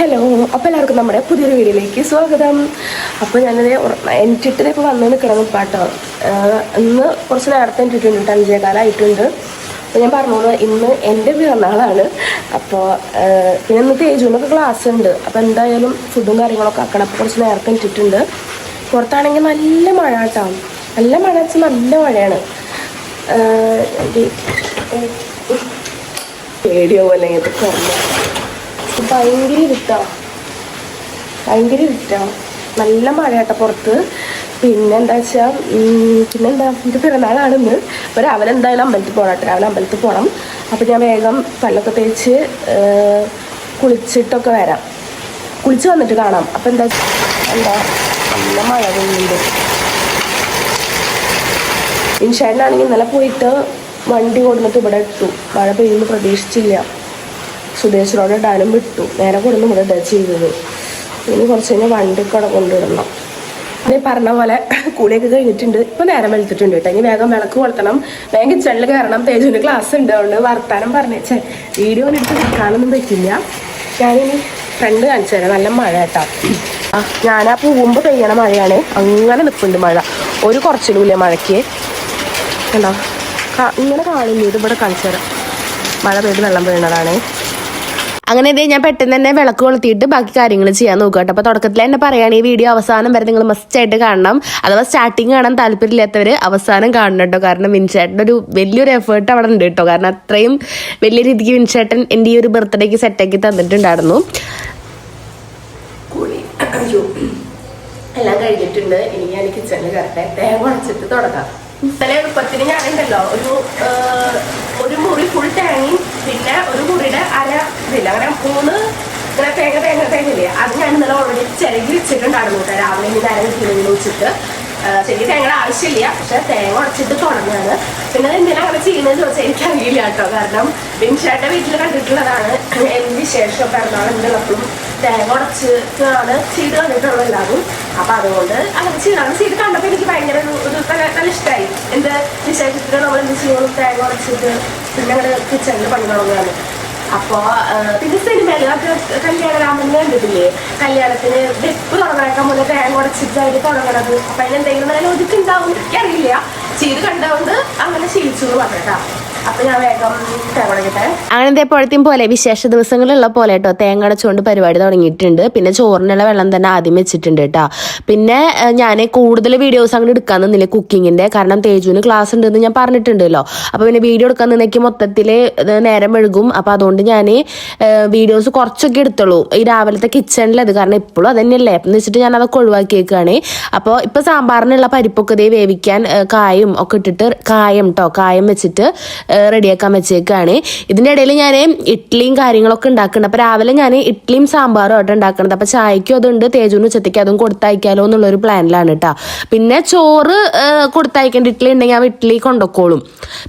Hello, അപ്പോൾ എല്ലാവർക്കും നമ്മുടെ പുതിയൊരു വീഡിയോയിലേക്ക് സ്വാഗതം. അപ്പോൾ ഞാനത് എനിച്ചിട്ട് ഇപ്പോൾ വന്ന് നിൽക്കണം പാട്ടോ. ഇന്ന് കുറച്ച് നേരത്തെ എനിച്ചിട്ടുണ്ട്, 5:15 അപ്പോൾ ഞാൻ പറഞ്ഞോളൂ ഇന്ന് എൻ്റെ പിറന്നാളാണ്. അപ്പോൾ പിന്നെ ഇന്ന് തേജുവിനൊക്കെ ക്ലാസ് ഉണ്ട്. അപ്പോൾ എന്തായാലും ഫുഡും കാര്യങ്ങളൊക്കെ ആക്കണം. അപ്പോൾ കുറച്ച് നേരത്തെ എനിച്ചിട്ടുണ്ട്. പുറത്താണെങ്കിൽ നല്ല മഴ കേട്ടോ, നല്ല മഴ വെച്ചാൽ നല്ല മഴയാണ്. പേടിയോ അല്ലെങ്കിൽ ഇത് കുറഞ്ഞ ഭയങ്കര ഇരുട്ടാണ്, നല്ല മഴ കേട്ടോ പുറത്ത്. പിന്നെന്താ വെച്ചാൽ പിന്നെന്താ എൻ്റെ പിറന്നാളാണെന്ന്. അപ്പോൾ രാവിലെ എന്തായാലും അമ്പലത്തിൽ പോകണം കേട്ടോ, രാവിലെ അമ്പലത്തിൽ പോകണം. അപ്പോൾ ഞാൻ വേഗം പല്ലൊക്കെ തേച്ച് കുളിച്ചിട്ടൊക്കെ വരാം, കുളിച്ച് വന്നിട്ട് കാണാം. അപ്പോൾ എന്താ നല്ല മഴ പെയ്യുന്നുണ്ട്. ഇൻഷാനാണെങ്കിൽ ഇന്നലെ പോയിട്ട് വണ്ടി കൊടുത്തിട്ട് ഇവിടെ ഇട്ടു, മഴ പെയ്യുന്നു പ്രതീക്ഷിച്ചില്ല. സുദേശിനോട് ഇടാനും വിട്ടു, നേരെ കൊടുന്ന് ഇവിടെ ഇടുക ചെയ്തത്. ഇനി കുറച്ച് കഴിഞ്ഞാൽ വണ്ടിയൊക്കെ അവിടെ കൊണ്ടുവിടണം. അതേ പറഞ്ഞ പോലെ കൂളിയൊക്കെ കഴിഞ്ഞിട്ടുണ്ട്. ഇപ്പോൾ നേരം വെളുത്തിട്ടുണ്ട് കേട്ടോ. ഇനി വേഗം വിളക്ക് കൊളുത്തണം, വേഗം കിച്ചണിൽ കയറണം. തേജുവിൻ്റെ ക്ലാസ് ഉണ്ട്, അതുകൊണ്ട് വർത്താനം പറഞ്ഞേച്ചേ വീഡിയോ എടുത്ത് നിൽക്കാനൊന്നും പറ്റില്ല. ഞാനിനി ഫ്രണ്ട് കാണിച്ചു തരാം. നല്ല മഴ കേട്ടോ. ഞാനാ പോകുമ്പോൾ പെയ്യണ മഴയാണ്, അങ്ങനെ നിൽപ്പുണ്ട് മഴ, ഒരു കുറച്ചിലുമില്ല മഴയ്ക്ക്. കണ്ടോ, ഇങ്ങനെ കാണില്ല, ഇത് ഇവിടെ കാണിച്ചു തരാം. മഴ പെയ്ത് വെള്ളം വീണതാണ്. അങ്ങനെ ഇതേ ഞാൻ പെട്ടെന്ന് തന്നെ വിളക്ക് കൊളുത്തിയിട്ട് ബാക്കി കാര്യങ്ങൾ ചെയ്യാൻ നോക്കുക കേട്ടോ. അപ്പോൾ തുടക്കത്തിൽ തന്നെ പറയുകയാണ്, ഈ വീഡിയോ അവസാനം വരെ നിങ്ങൾ മസ്റ്റായിട്ട് കാണണം. അഥവാ സ്റ്റാർട്ടിങ് കാണാൻ താല്പര്യമില്ലാത്തവർ അവസാനം കാണണം കേട്ടോ. കാരണം വിൻചേട്ടൻ്റെ ഒരു വലിയൊരു എഫേർട്ട് അവിടെ ഉണ്ട് കേട്ടോ. കാരണം അത്രയും വലിയ രീതിക്ക് വിൻചേട്ടൻ എൻ്റെ ഈ ഒരു ബർത്ത്ഡേക്ക് സെറ്റാക്കി തന്നിട്ടുണ്ടായിരുന്നു. എല്ലാം കഴിഞ്ഞിട്ടുണ്ട്. ഇനി ഞാൻ കിച്ചണിൽ കയറട്ടെ, തേങ്ങ ഉടച്ചിട്ട് തുടങ്ങാം. ഇന്നലെ എളുപ്പത്തിന് ഞാനുണ്ടല്ലോ ഒരു മുറി ഫുൾ തേങ്ങയും പിന്നെ ഒരു മുറിയുടെ അര ഇതില്ല, അങ്ങനെ 3 ഇങ്ങനെ തേങ്ങയില്ലേ, അത് ഞാൻ ഇന്നലെ ഓൾറെഡി ചിരകി വെച്ചിട്ടുണ്ടായിരുന്നു കേട്ടോ. രാവിലെ ഇനി നേരം കിട്ടിയില്ലെങ്കിൽ വെച്ചിട്ട് ശരിക്കും തേങ്ങയുടെ ആവശ്യമില്ല, പക്ഷെ തേങ്ങ ഉടച്ചിട്ട് തുടങ്ങുകയാണ്. പിന്നെ എന്തിനാ അങ്ങനെ ചെയ്യുന്നത് ചോദിച്ചാൽ എനിക്കറിയില്ല കേട്ടോ. കാരണം ബിൻഷാന്റെ വീട്ടിൽ കണ്ടിട്ടുള്ളതാണ് വിശേഷം പിറന്നാളുള്ളപ്പോഴും തേങ്ങ ഉടച്ചിട്ടാണ് ചെയ്ത് കണ്ടിട്ടുള്ളത് എല്ലാവരും. അപ്പൊ അതുകൊണ്ട് അങ്ങനെ ചെയ്ത് കണ്ടപ്പോൾ എനിക്ക് ഭയങ്കര ഒരു നല്ല ഇഷ്ടമായി. എന്ത് വിശേഷത്തിന് നമ്മൾ എന്ത് ചെയ്യണം, തേങ്ങ ഉടച്ചിട്ട് പിന്നെ അങ്ങനെ കിച്ചണിൽ പണി തുടങ്ങുകയാണ്. അപ്പോൾ പിന്നെ സിനിമയിലൊക്കെ കല്യാണരാമന് കണ്ടിട്ടില്ലേ, കല്യാണത്തിന് വെപ്പ് തുടങ്ങാനൊക്കെ മുന്നേ തേങ്ങ ഉടച്ചിട്ട് അതിൽ തുടങ്ങണത്. അപ്പം അതിനെന്തെങ്കിലും നല്ല ഒതുക്കുണ്ടാവും, എനിക്കറിയില്ല, ചെയ്ത് കണ്ടുകൊണ്ട് അങ്ങനെ ശീലിച്ചു എന്ന് പറഞ്ഞിട്ടാ. അപ്പൊ ഞാൻ വേഗം തേങ്ങ. അങ്ങനെ ഇതേപോഴത്തെയും പോലെ വിശേഷ ദിവസങ്ങളുള്ള പോലെ കേട്ടോ തേങ്ങ അടച്ചുകൊണ്ട് പരിപാടി തുടങ്ങിയിട്ടുണ്ട്. പിന്നെ ചോറിനുള്ള വെള്ളം തന്നെ ആദ്യം വെച്ചിട്ടുണ്ട് കേട്ടോ. പിന്നെ ഞാൻ കൂടുതൽ വീഡിയോസ് അങ്ങനെ എടുക്കാൻ നിന്നില്ല കുക്കിങ്ങിന്റെ, കാരണം തേജുവിന് ക്ലാസ് ഉണ്ടെന്ന് ഞാൻ പറഞ്ഞിട്ടുണ്ടല്ലോ. അപ്പൊ പിന്നെ വീഡിയോ എടുക്കാൻ നിന്നേക്ക് മൊത്തത്തിൽ നേരം മെഴുകും. അപ്പൊ അതുകൊണ്ട് ഞാൻ വീഡിയോസ് കുറച്ചൊക്കെ എടുത്തുള്ളൂ ഈ രാവിലത്തെ കിച്ചണിലത്, കാരണം എപ്പോഴും അത് തന്നെയല്ലേ എന്ന് വെച്ചിട്ട് ഞാൻ അതൊക്കെ ഒഴിവാക്കിയേക്കാണ്. അപ്പോൾ ഇപ്പൊ സാമ്പാറിനുള്ള പരിപ്പൊക്കെ ഇതേ വേവിക്കാൻ കായും ഒക്കെ ഇട്ടിട്ട് കായം വെച്ചിട്ട് റെഡിയാക്കാൻ വെച്ചേക്കാണ്. ഇതിൻ്റെ ഇടയിൽ ഞാൻ ഇഡ്ഡലിയും കാര്യങ്ങളൊക്കെ ഉണ്ടാക്കുന്നുണ്ട്. അപ്പോൾ രാവിലെ ഞാൻ ഇഡ്ഡലിയും സാമ്പാറും ആയിട്ട് ഉണ്ടാക്കുന്നത്. അപ്പോൾ ചായക്കും അതുണ്ട്, തേജുവിന് ഉച്ചത്തേക്ക് അതും കൊടുത്തയക്കാലോ എന്നുള്ളൊരു പ്ലാനിലാണ് കേട്ടോ. പിന്നെ ചോറ് കൊടുത്തയക്കേണ്ട ഇഡ്ഡലി ഉണ്ടെങ്കിൽ അവൻ ഇഡ്ഡലി കൊണ്ടുപോയിക്കോളും.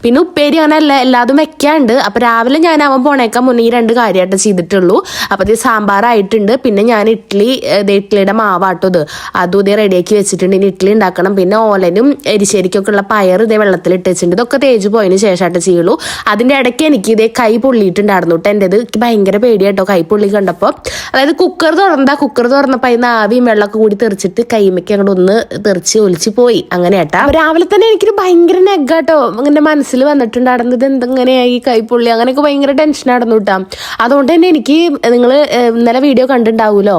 പിന്നെ ഉപ്പേരി അങ്ങനെ എല്ലാതും വെക്കാണ്ട്. അപ്പോൾ രാവിലെ ഞാൻ അവൻ പോണേക്കാൻ മുന്നേ ഈ 2 കാര്യമായിട്ട് ചെയ്തിട്ടുള്ളൂ. അപ്പോൾ ഇത് സാമ്പാറായിട്ടുണ്ട്. പിന്നെ ഞാൻ ഇഡ്ഡലിയുടെ മാവാട്ടത് അതും ഇതേ റെഡിയാക്കി വെച്ചിട്ടുണ്ട്. ഇനി ഇഡ്ഡലി ഉണ്ടാക്കണം. പിന്നെ ഓലനും എരിശ്ശേരിക്കൊക്കെ ഉള്ള പയർ ഇതേ വെള്ളത്തിലിട്ട് വെച്ചിട്ടുണ്ട്. ഇതൊക്കെ തേജു പോയതിന് ശേഷമായിട്ട് ചെയ്യുള്ളൂ. അതിൻ്റെ ഇടയ്ക്ക് എനിക്ക് ഇതേ കൈ പൊള്ളിയിട്ടുണ്ടായിരുന്നു കേട്ടോ. എൻ്റെ ഇത് ഭയങ്കര പേടിയായിട്ടോ കൈ പൊള്ളി കണ്ടപ്പോൾ. അതായത് കുക്കർ തുറന്നപ്പോൾ അതിന് ആവിയും വെള്ളമൊക്കെ കൂടി തെറിച്ചിട്ട് കൈമയ്ക്ക് അങ്ങോട്ട് ഒന്ന് തെറിച്ച് ഒലിച്ച് പോയി. അങ്ങനെ കേട്ടാ രാവിലെ തന്നെ എനിക്കൊരു ഭയങ്കര നെഗാട്ടോ അങ്ങനെ മനസ്സിൽ വന്നിട്ടുണ്ടായിരുന്നു. ഇത് എന്തെങ്ങനെയായി കൈ പൊള്ളി, അങ്ങനെയൊക്കെ ഭയങ്കര ടെൻഷനായിരുന്നു കേട്ടോ. അതുകൊണ്ട് തന്നെ എനിക്ക് നിങ്ങൾ ഇന്നലെ വീഡിയോ കണ്ടിട്ടുണ്ടാവുമല്ലോ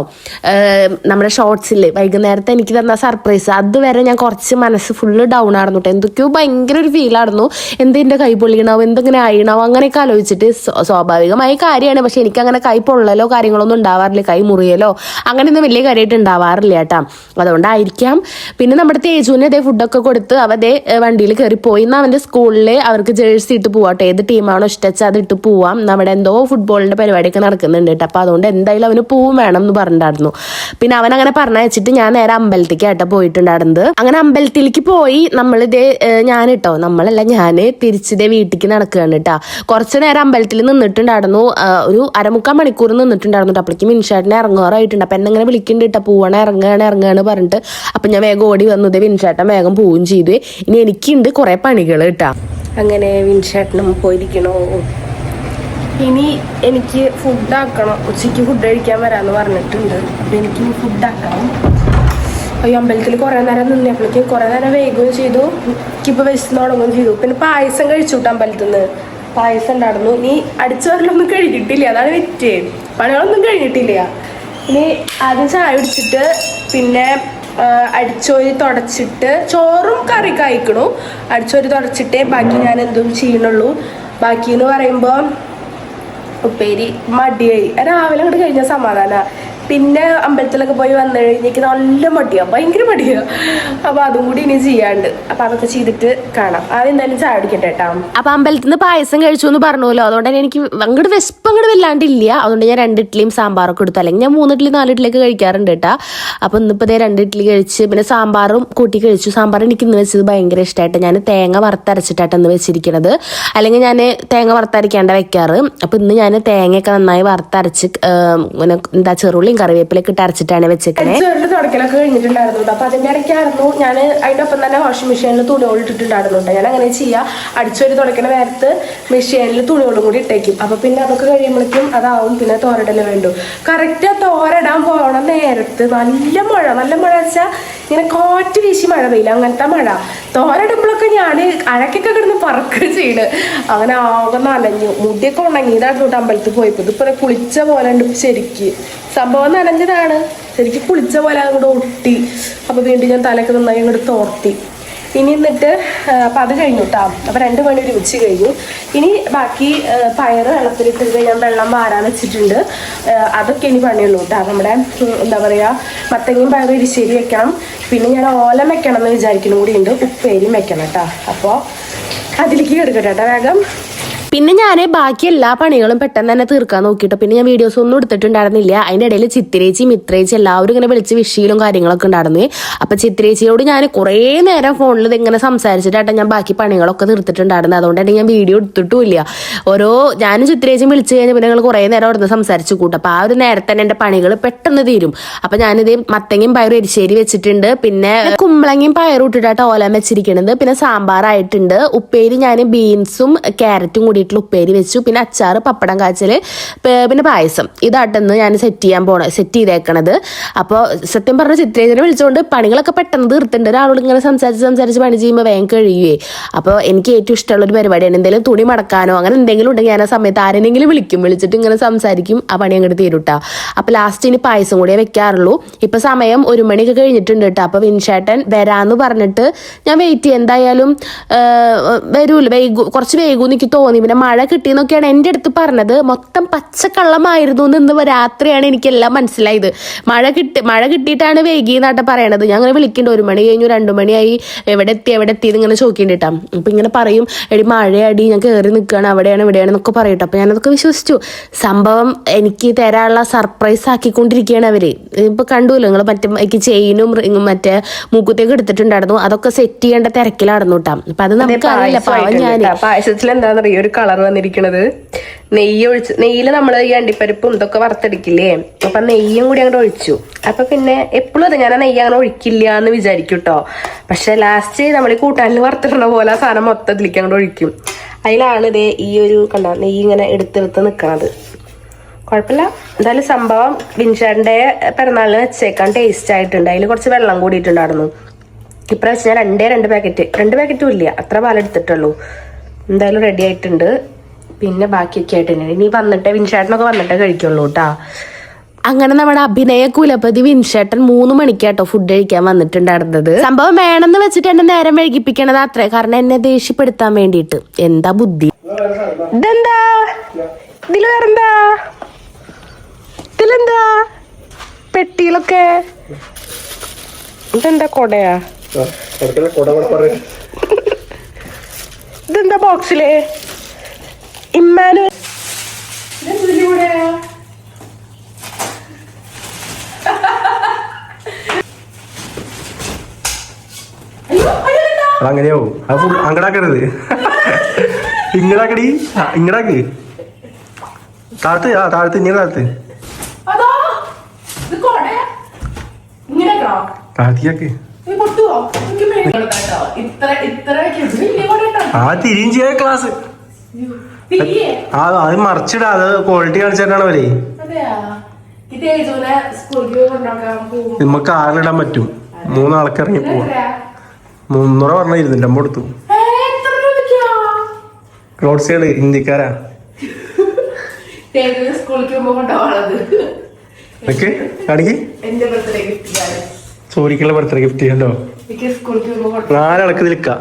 നമ്മുടെ ഷോർട്സിൽ വൈകുന്നേരത്തെ എനിക്ക് തന്ന സർപ്രൈസ്, അതുവരെ ഞാൻ കുറച്ച് മനസ്സ് ഫുള്ള് ഡൗൺ ആയിരുന്നു കേട്ടോ. എന്തൊക്കെയോ ഭയങ്കര ഒരു ഫീലായിരുന്നു. എന്തിൻ്റെ കൈ പൊള്ളിയണാവും, എന്തെങ്ങനെ ആയിണാവും, അങ്ങനെയൊക്കെ ആലോചിച്ചിട്ട് സ്വാഭാവികമായ കാര്യമാണ്. പക്ഷെ എനിക്കങ്ങനെ കൈ പൊള്ളലോ കാര്യങ്ങളൊന്നും ഉണ്ടാവാറില്ല, കൈ മുറിയലോ അങ്ങനെയൊന്നും വലിയ കാര്യമായിട്ട് ഉണ്ടാവാറില്ല കേട്ടോ. അതുകൊണ്ടായിരിക്കാം. പിന്നെ നമ്മുടെ തേജുവിന് അതേ ഫുഡൊക്കെ കൊടുത്ത് അവതേ വണ്ടിയിൽ കയറി പോയി. ഇന്ന് അവൻ്റെ സ്കൂളിൽ അവർക്ക് ജേഴ്സി ഇട്ട് പോവാട്ടോ, ഏത് ടീമാണോ ഇഷ്ടച്ച അത് ഇട്ട് പോവാം. നമ്മുടെ എന്തോ ഫുട്ബോളിൻ്റെ പരിപാടിയൊക്കെ നടക്കുന്നുണ്ട് കേട്ടോ. അപ്പോൾ അതുകൊണ്ട് എന്തായാലും അവന് പൂവും വേണം എന്ന് പറഞ്ഞിട്ടുണ്ടായിരുന്നു. പിന്നെ അവൻ അങ്ങനെ പറഞ്ഞയച്ചിട്ട് ഞാൻ നേരെ അമ്പലത്തേക്കാട്ടോ പോയിട്ടുണ്ടായിരുന്നത്. അങ്ങനെ അമ്പലത്തിലേക്ക് പോയി നമ്മളിതേ ഞാൻ തിരിച്ചിതേ വീട്ടിലേക്ക് നടക്കുകയാണ് കേട്ടോ. കുറച്ച് നേരം അമ്പലത്തിൽ നിന്നിട്ടുണ്ടായിരുന്നു, ഒരു 1/4 മണിക്കൂർ നിന്നിട്ടുണ്ടായിരുന്നു. അപ്പോഴേക്കും വിൻഷാട്ടിനെ ഇറങ്ങാറായിട്ടുണ്ട്. അപ്പം എന്നെങ്ങനെ വിളിക്കുന്നുണ്ട് കേട്ടോ, പോവാണ് ഇറങ്ങുകയാണ് പറഞ്ഞിട്ട്. അപ്പം ഞാൻ വേഗം ഓടി വന്നത്, വിൻഷാട്ടൻ വേഗം പോവുകയും ചെയ്തു. ഇനി എനിക്കുണ്ട് കുറേ പണികൾ കേട്ടോ. അങ്ങനെ വിൻഷാട്ടനും പോയിരിക്കണോ. ഇനി എനിക്ക് ഫുഡാക്കണം. ഉച്ചയ്ക്ക് ഫുഡ് കഴിക്കാൻ വരാമെന്ന് പറഞ്ഞിട്ടുണ്ട്. അപ്പം എനിക്ക് ഫുഡാക്കണം. ഈ അമ്പലത്തിൽ കുറേ നേരം നിന്നപ്പോഴേക്കും കുറേ നേരം വൈകുകയും ചെയ്തു. എനിക്കിപ്പോൾ വിശന്ന് തുടങ്ങുകയും ചെയ്തു. പിന്നെ പായസം കഴിച്ചു കേട്ടോ അമ്പലത്തിൽ നിന്ന്. പായസം ഉണ്ടായിരുന്നു. ഇനി അടിച്ചു വരലൊന്നും കഴിഞ്ഞിട്ടില്ല, അതാണ് വിറ്റ്. പണികളൊന്നും കഴിഞ്ഞിട്ടില്ല. ഇനി ആദ്യം ചായ കുടിച്ചിട്ട് പിന്നെ അടിച്ചോരി തുടച്ചിട്ട് ചോറും കറി കഴിക്കണു. അടിച്ചോരി തുടച്ചിട്ടേ ബാക്കി ഞാൻ എന്തും ചെയ്യണുള്ളൂ. ബാക്കി എന്ന് പറയുമ്പോൾ ഉപ്പേരി മടിയായി. രാവിലെ അങ്ങോട്ട് കഴിഞ്ഞ സമാധാന. പിന്നെ അമ്പലത്തിലൊക്കെ പോയി വന്നു കഴിഞ്ഞേക്ക് നല്ല മടിയാണ്, ഭയങ്കര മടിയാണ്. അപ്പോൾ അതും കൂടി ഇനി ചെയ്യാണ്ട്. അപ്പം അതൊക്കെ ചെയ്തിട്ട് കാണാം. ആദ്യം എന്തായാലും ചായ കുടിക്കട്ടെ കേട്ടോ. അപ്പം അമ്പലത്തിൽ നിന്ന് പായസം കഴിച്ചു എന്ന് പറഞ്ഞല്ലോ, അതുകൊണ്ട് തന്നെ എനിക്ക് അങ്ങോട്ട് വിശപ്പ് അങ്ങോട്ട് വല്ലാണ്ടില്ല. അതുകൊണ്ട് ഞാൻ 2 ഇഡ്ഡലിയും സാമ്പാറൊക്കെ എടുത്തു. അല്ലെങ്കിൽ ഞാൻ 3 ഇഡ്ഡലി 4 ഇഡ്ഡലിയൊക്കെ കഴിക്കാറുണ്ട് കേട്ടോ. അപ്പം ഇന്നിപ്പോൾ 2 ഇഡ്ഡലി കഴിച്ച് പിന്നെ സാമ്പാറും കൂട്ടി കഴിച്ചു. സാമ്പാർ എനിക്ക് ഇന്ന് വെച്ചത് ഭയങ്കര ഇഷ്ടമായിട്ട്. ഞാൻ തേങ്ങ വറുത്തരച്ചിട്ടാണ് ഇന്ന് വെച്ചിരിക്കുന്നത്. അല്ലെങ്കിൽ ഞാൻ തേങ്ങ വറുത്തരയ്ക്കാണ്ട് വെക്കാറ്. അപ്പം ഇന്ന് ഞാൻ തേങ്ങയൊക്കെ നന്നായി വറുത്തരച്ച് എന്താ ചെറുള്ളിയും കറിവേപ്പിലൊക്കെ ഇട്ട് അരച്ചിട്ടാണ് വെച്ചേക്കണേ. തുടക്കലൊക്കെ കഴിഞ്ഞിട്ടുണ്ടായിരുന്നു. അപ്പൊ അതിന്റെ ഇടയ്ക്കായിരുന്നു ഞാൻ അതിന്റെ ഒപ്പം തന്നെ വാഷിംഗ് മെഷീനിൽ തുണികൾ ഇട്ടിട്ടുണ്ടായിരുന്നു. ഞാൻ അങ്ങനെ ചെയ്യാം. അടിച്ചൊരു തുടക്കണ നേരത്ത് മെഷീനിൽ തുണികളും കൂടി ഇട്ടേക്കും. അപ്പൊ പിന്നെ അതൊക്കെ കഴിയുമ്പോഴേക്കും അതാവും. പിന്നെ തോരടല് വേണ്ടു. കറക്റ്റ് തോരടാൻ പോണ നേരത്ത് നല്ല മഴ വെച്ചാൽ ഇങ്ങനെ കാറ്റ് വീശി മഴ പെയ്യില്ല, അങ്ങനത്തെ മഴ. തോരടുമ്പോഴൊക്കെ ഞാൻ അഴക്കൊക്കെ കിടന്ന് പറക്കുക ചെയ്യണ്. അങ്ങനെ ആകെ നനഞ്ഞു. മുടിയൊക്കെ ഉണങ്ങി. ഇതായിട്ട് അമ്പലത്തിൽ പോയപ്പോൾ ഇതിപ്പോ കുളിച്ച പോലെ ഉണ്ട്. ശരിക്ക് സംഭവം നനഞ്ഞതാണ്. ശരിക്കും കുളിച്ച പോലെ അങ്ങോട്ട് ഒട്ടി. അപ്പോൾ വീണ്ടും ഞാൻ തലയൊക്കെ നന്നായി അങ്ങോട്ട് തോർത്തി. ഇനി എന്നിട്ട് അപ്പം അത് കഴിഞ്ഞു കേട്ടോ. അപ്പം 2 മണി ഒരുമിച്ച് കഴിഞ്ഞു. ഇനി ബാക്കി പയറ് വെള്ളത്തിലിട്ട് ഞാൻ വെള്ളം വാരാൻ വെച്ചിട്ടുണ്ട്. അതൊക്കെ ഇനി പണിയുള്ളൂ കേട്ടോ. നമ്മുടെ എന്താ പറയുക, മത്തങ്ങയും പയറും എരിശ്ശേരി വെക്കണം. പിന്നെ ഞാൻ ഓലം വെക്കണം എന്ന് വിചാരിക്കണം കൂടി ഉണ്ട്. ഉപ്പേരിയും വെക്കണം കേട്ടോ. അപ്പോൾ അതിലേക്ക് എടുക്കട്ടെ കേട്ടോ വേഗം. പിന്നെ ഞാൻ ബാക്കി എല്ലാ പണികളും പെട്ടെന്ന് തന്നെ തീർക്കാൻ നോക്കിയിട്ട് പിന്നെ ഞാൻ വീഡിയോസ് ഒന്നും എടുത്തിട്ടുണ്ടായിരുന്നില്ല. അതിൻ്റെ ഇടയിൽ ചിത്രേച്ചി മിത്രേച്ചി എല്ലാവരും ഇങ്ങനെ വിളിച്ച് വിഷയിലും കാര്യങ്ങളൊക്കെ ഉണ്ടായിരുന്നു. അപ്പം ചിത്രേച്ചിയോട് ഞാൻ കുറേ നേരം ഫോണിൽ ഇതിങ്ങനെ സംസാരിച്ചിട്ടാണ് ഞാൻ ബാക്കി പണികളൊക്കെ തീർത്തിട്ടുണ്ടായിരുന്നത്. അതുകൊണ്ട് തന്നെ ഞാൻ വീഡിയോ എടുത്തിട്ടുമില്ല. ഞാനും ചിത്രേച്ചിയും വിളിച്ച് കഴിഞ്ഞാൽ പിന്നെ ഞങ്ങൾ കുറേ നേരം അവിടെ നിന്ന് സംസാരിച്ച് കൂട്ടും. അപ്പോൾ ആ ഒരു നേരത്തെ തന്നെ എൻ്റെ പണികൾ പെട്ടെന്ന് തീരും. അപ്പം ഞാനിത് മത്തങ്ങയും പയറും എരിശ്ശേരി വെച്ചിട്ടുണ്ട്. പിന്നെ കുമ്പളങ്ങയും പയറും ഇട്ടിട്ടാണ് ഓലം വെച്ചിരിക്കുന്നത്. പിന്നെ സാമ്പാറായിട്ടുണ്ട്. ഉപ്പേരി ഞാൻ ബീൻസും ക്യാരറ്റും കൂടി ഉപ്പേരി വെച്ചു. പിന്നെ അച്ചാറ്, പപ്പടം കാച്ചല്, പിന്നെ പായസം. ഇതാട്ടെന്ന് ഞാൻ സെറ്റ് ചെയ്തേക്കണത്. അപ്പോൾ സത്യം പറഞ്ഞ ചിത്രേജനെ വിളിച്ചുകൊണ്ട് പണികളൊക്കെ പെട്ടെന്ന് തീർത്തിട്ടുണ്ട്. ഒരാളോട് ഇങ്ങനെ സംസാരിച്ച് പണി ചെയ്യുമ്പോൾ വേഗം കഴിയുവേ. അപ്പോൾ എനിക്ക് ഏറ്റവും ഇഷ്ടമുള്ളൊരു പരിപാടിയാണ്. എന്തെങ്കിലും തുണി മടക്കാനോ അങ്ങനെ എന്തെങ്കിലും ഉണ്ടെങ്കിൽ ഞാൻ ആ സമയത്ത് ആരെങ്കിലും വിളിച്ചിട്ട് ഇങ്ങനെ സംസാരിക്കും. ആ പണി അങ്ങോട്ട് തീരുട്ടാ. അപ്പോൾ ലാസ്റ്റ് ഇനി പായസം കൂടിയേ വെക്കാറുള്ളൂ. ഇപ്പം സമയം 1 മണിയൊക്കെ കഴിഞ്ഞിട്ടുണ്ട് കേട്ടോ. അപ്പോൾ വിൻഷേട്ടൻ വരാമെന്ന് പറഞ്ഞിട്ട് ഞാൻ വെയിറ്റ് ചെയ്യും. എന്തായാലും വരൂല, കുറച്ച് വൈകുമെന്ന് എനിക്ക് തോന്നി. പിന്നെ മഴ കിട്ടിയെന്നൊക്കെയാണ് എൻ്റെ അടുത്ത് പറഞ്ഞത്. മൊത്തം പച്ചക്കള്ളമായിരുന്നു എന്ന് രാത്രിയാണ് എനിക്കെല്ലാം മനസ്സിലായത്. മഴ കിട്ടിയിട്ടാണ് വൈകിയെന്നാട്ടെ പറയണത്. ഞാൻ അങ്ങനെ വിളിക്കുന്നുണ്ട്. 1 മണി കഴിഞ്ഞു, 2 മണിയായി, എവിടെ എത്തി ഇങ്ങനെ ചോദിക്കേണ്ടിട്ടാ. അപ്പം ഇങ്ങനെ പറയും, എടി മഴയടി, ഞാൻ കയറി നിൽക്കുകയാണ്, അവിടെയാണ് എന്നൊക്കെ പറയട്ടോ. അപ്പം ഞാനതൊക്കെ വിശ്വസിച്ചു. സംഭവം എനിക്ക് തരാനുള്ള സർപ്രൈസ് ആക്കിക്കൊണ്ടിരിക്കുകയാണ് അവര്. ഇപ്പൊ കണ്ടുല്ലോ നിങ്ങൾ, മറ്റേ ചെയിനും മറ്റേ മൂക്കുത്തേക്ക് എടുത്തിട്ടുണ്ടായിരുന്നു. അതൊക്കെ സെറ്റ് ചെയ്യേണ്ട തിരക്കിലായിരുന്നു കേട്ടോ. അപ്പൊ അത് നമുക്ക് അറിയില്ല. ഞാൻ പായസത്തിൽ എന്താണെന്നറിയോ ഒരു കളർ വന്നിരിക്കണത്, നെയ്യിൽ നമ്മൾ ഈ അണ്ടിപ്പരിപ്പും ഇതൊക്കെ വറുത്തെടുക്കില്ലേ, അപ്പൊ നെയ്യും കൂടി അങ്ങോട്ട് ഒഴിച്ചു. അപ്പൊ പിന്നെ എപ്പോഴും അത് ഞാൻ ആ നെയ്യ് അങ്ങനെ ഒഴിക്കില്ല എന്ന് വിചാരിക്കും കേട്ടോ. പക്ഷെ ലാസ്റ്റ് നമ്മൾ ഈ കൂട്ടാനിൽ വറുത്തിടുന്ന പോലെ ആ സാധനം മൊത്തത്തിലേക്ക് അങ്ങോട്ട് ഒഴിക്കും. അതിലാണ് ഇതേ ഈ ഒരു കണ്ടോ നെയ്യ് ഇങ്ങനെ എടുത്തെടുത്ത് നിൽക്കണത്. കുഴപ്പമില്ല. എന്തായാലും സംഭവം വിൻഷാറിന്റെ പിറന്നാളിന് വെച്ചേക്കാൻ ടേസ്റ്റ് ആയിട്ടുണ്ട്. അതിൽ കുറച്ച് വെള്ളം കൂടിയിട്ടുണ്ടായിരുന്നു. ഇപ്രാവശ്യം ഞാൻ 2 പാക്കറ്റും ഇല്ല, അത്ര പാലെടുത്തിട്ടുള്ളൂ. എന്തായാലും റെഡി ആയിട്ടുണ്ട്. പിന്നെ ബാക്കിയൊക്കെ ആയിട്ടുണ്ട്. ഇനി വിൻഷേട്ടനൊക്കെ വന്നിട്ടേ കഴിക്കുള്ളൂ കേട്ടാ. അങ്ങനെ നമ്മുടെ അഭിനയ കുലപതി വിൻഷേട്ടൻ 3 മണിക്കാട്ടോ ഫുഡ് കഴിക്കാൻ വന്നിട്ടുണ്ടായിരുന്നത്. സംഭവം വേണമെന്ന് വെച്ചിട്ട് എന്നെ നേരം വൈകിപ്പിക്കണത് അത്രേ. കാരണം എന്നെ ദേഷ്യപ്പെടുത്താൻ വേണ്ടിയിട്ട്. എന്താ ബുദ്ധി. ഇതെന്താ ഇതിലെന്താ പെട്ടിയിലൊക്കെ ഇതെന്താ കൊടയാ? ഇതെന്താ ബോക്സില്? ഇമ്മാനു അങ്ങനെയാവും. അങ്ങടാക്കരുത്, ഇങ്ങടാക്കടി, ഇങ്ങടാക്ക്, താഴത്ത് ഇങ്ങനെ താഴത്തേക്ക് തിരിയും ചെയ്യാ ക്ലാസ്. അത് മറിച്ചിടാ, അത് ക്വാളിറ്റി കാണിച്ചിട്ടാണ് അവരെ. നമുക്ക് കാറിലിടാൻ പറ്റും. 3 ആൾക്ക് ഇറങ്ങി പോവാം. 300 പറഞ്ഞ 200 കൊടുത്തു. ക്ലോട്ട്സുകള് ഹിന്ദിക്കാരാ. കാണിക്ക് സോറിക്കുള്ള ബർത്ത്ഡേ ഗിഫ്റ്റ് ചെയ്യണ്ടോ? 4 ആൾക്ക് നിൽക്കാം.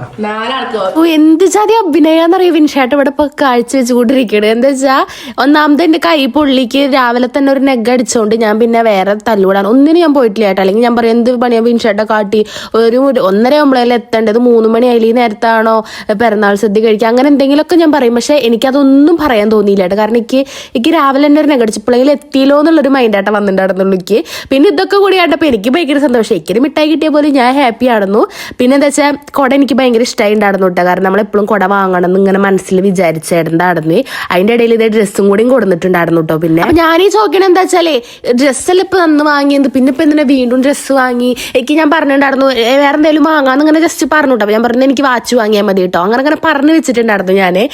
എന്ത് ചാതി അഭിനയാന്നറിയോ വിൻഷാട്ട് ഇവിടെ ഇപ്പൊ കാഴ്ച വെച്ചുകൊണ്ടിരിക്കണത്. എന്താ വെച്ചാ ഒന്നാമത് എന്റെ കൈ പൊള്ളിക്ക് രാവിലെ തന്നെ ഒരു നെഗ് അടിച്ചോണ്ട് ഞാൻ പിന്നെ വേറെ തല്ലുകൂടാൻ ഒന്നിനും ഞാൻ പോയിട്ടില്ല കേട്ടോ. അല്ലെങ്കിൽ ഞാൻ പറയും എന്ത് പണിയാ വിൻഷാട്ടെ കാട്ടി, ഒരു 1:30 ആകുമ്പോഴല്ലേ എത്തേണ്ടത്, 3 മണി ആയി, നേരത്താണോ പിറന്നാൾ സദ്യ കഴിക്കുക, അങ്ങനെ എന്തെങ്കിലുമൊക്കെ ഞാൻ പറയും. പക്ഷെ എനിക്കതൊന്നും പറയാൻ തോന്നിയില്ല കേട്ടോ. കാരണം എനിക്ക് രാവിലെ തന്നെ ഒരു നെഗ് അടിച്ചപ്പോഴെങ്കിലും എത്തിയില്ലോ എന്നുള്ളൊരു മൈൻഡായിട്ട് വന്നിട്ടുണ്ടായിരുന്നുള്ളൂ എനിക്ക്. പിന്നെ ഇതൊക്കെ കൂടി ആയിട്ടപ്പോ എനിക്ക് ഭയങ്കര സന്തോഷം. എനിക്കൊരു മിഠായി കിട്ടിയ പോലെ ഞാൻ ഹാപ്പി ആയിരുന്നു. പിന്നെ എന്താ വെച്ചാൽ കുട എനിക്ക് ഭയങ്കര ഇഷ്ടമായി ഉണ്ടായിരുന്നു കേട്ടോ. കാരണം നമ്മളെപ്പോഴും കുട വാങ്ങണം എന്ന് ഇങ്ങനെ മനസ്സിൽ വിചാരിച്ചായിരുന്നു. അതിന്റെ ഇടയിൽ ഇതേ ഡ്രസ്സും കൂടിയും കൊടുത്തിട്ടുണ്ടായിരുന്നു കേട്ടോ. പിന്നെ ഞാനീ ചോദിക്കണത് എന്താ വെച്ചാലേ, ഡ്രസ്സെല്ലാം ഇപ്പൊ അന്ന് വാങ്ങിയത്, പിന്നെ ഇപ്പൊ എന്തിനാ വീണ്ടും ഡ്രസ്സ് വാങ്ങി? എനിക്ക് ഞാൻ പറഞ്ഞിട്ടുണ്ടായിരുന്നു വേറെ എന്തെങ്കിലും വാങ്ങാന്ന് ഇങ്ങനെ ജസ്റ്റ് പറഞ്ഞു കേട്ടോ. ഞാൻ പറഞ്ഞു എനിക്ക് വാച്ച് വാങ്ങിയാൽ മതി കേട്ടോ, അങ്ങനെ പറഞ്ഞു വെച്ചിട്ടുണ്ടായിരുന്നു ഞാന്.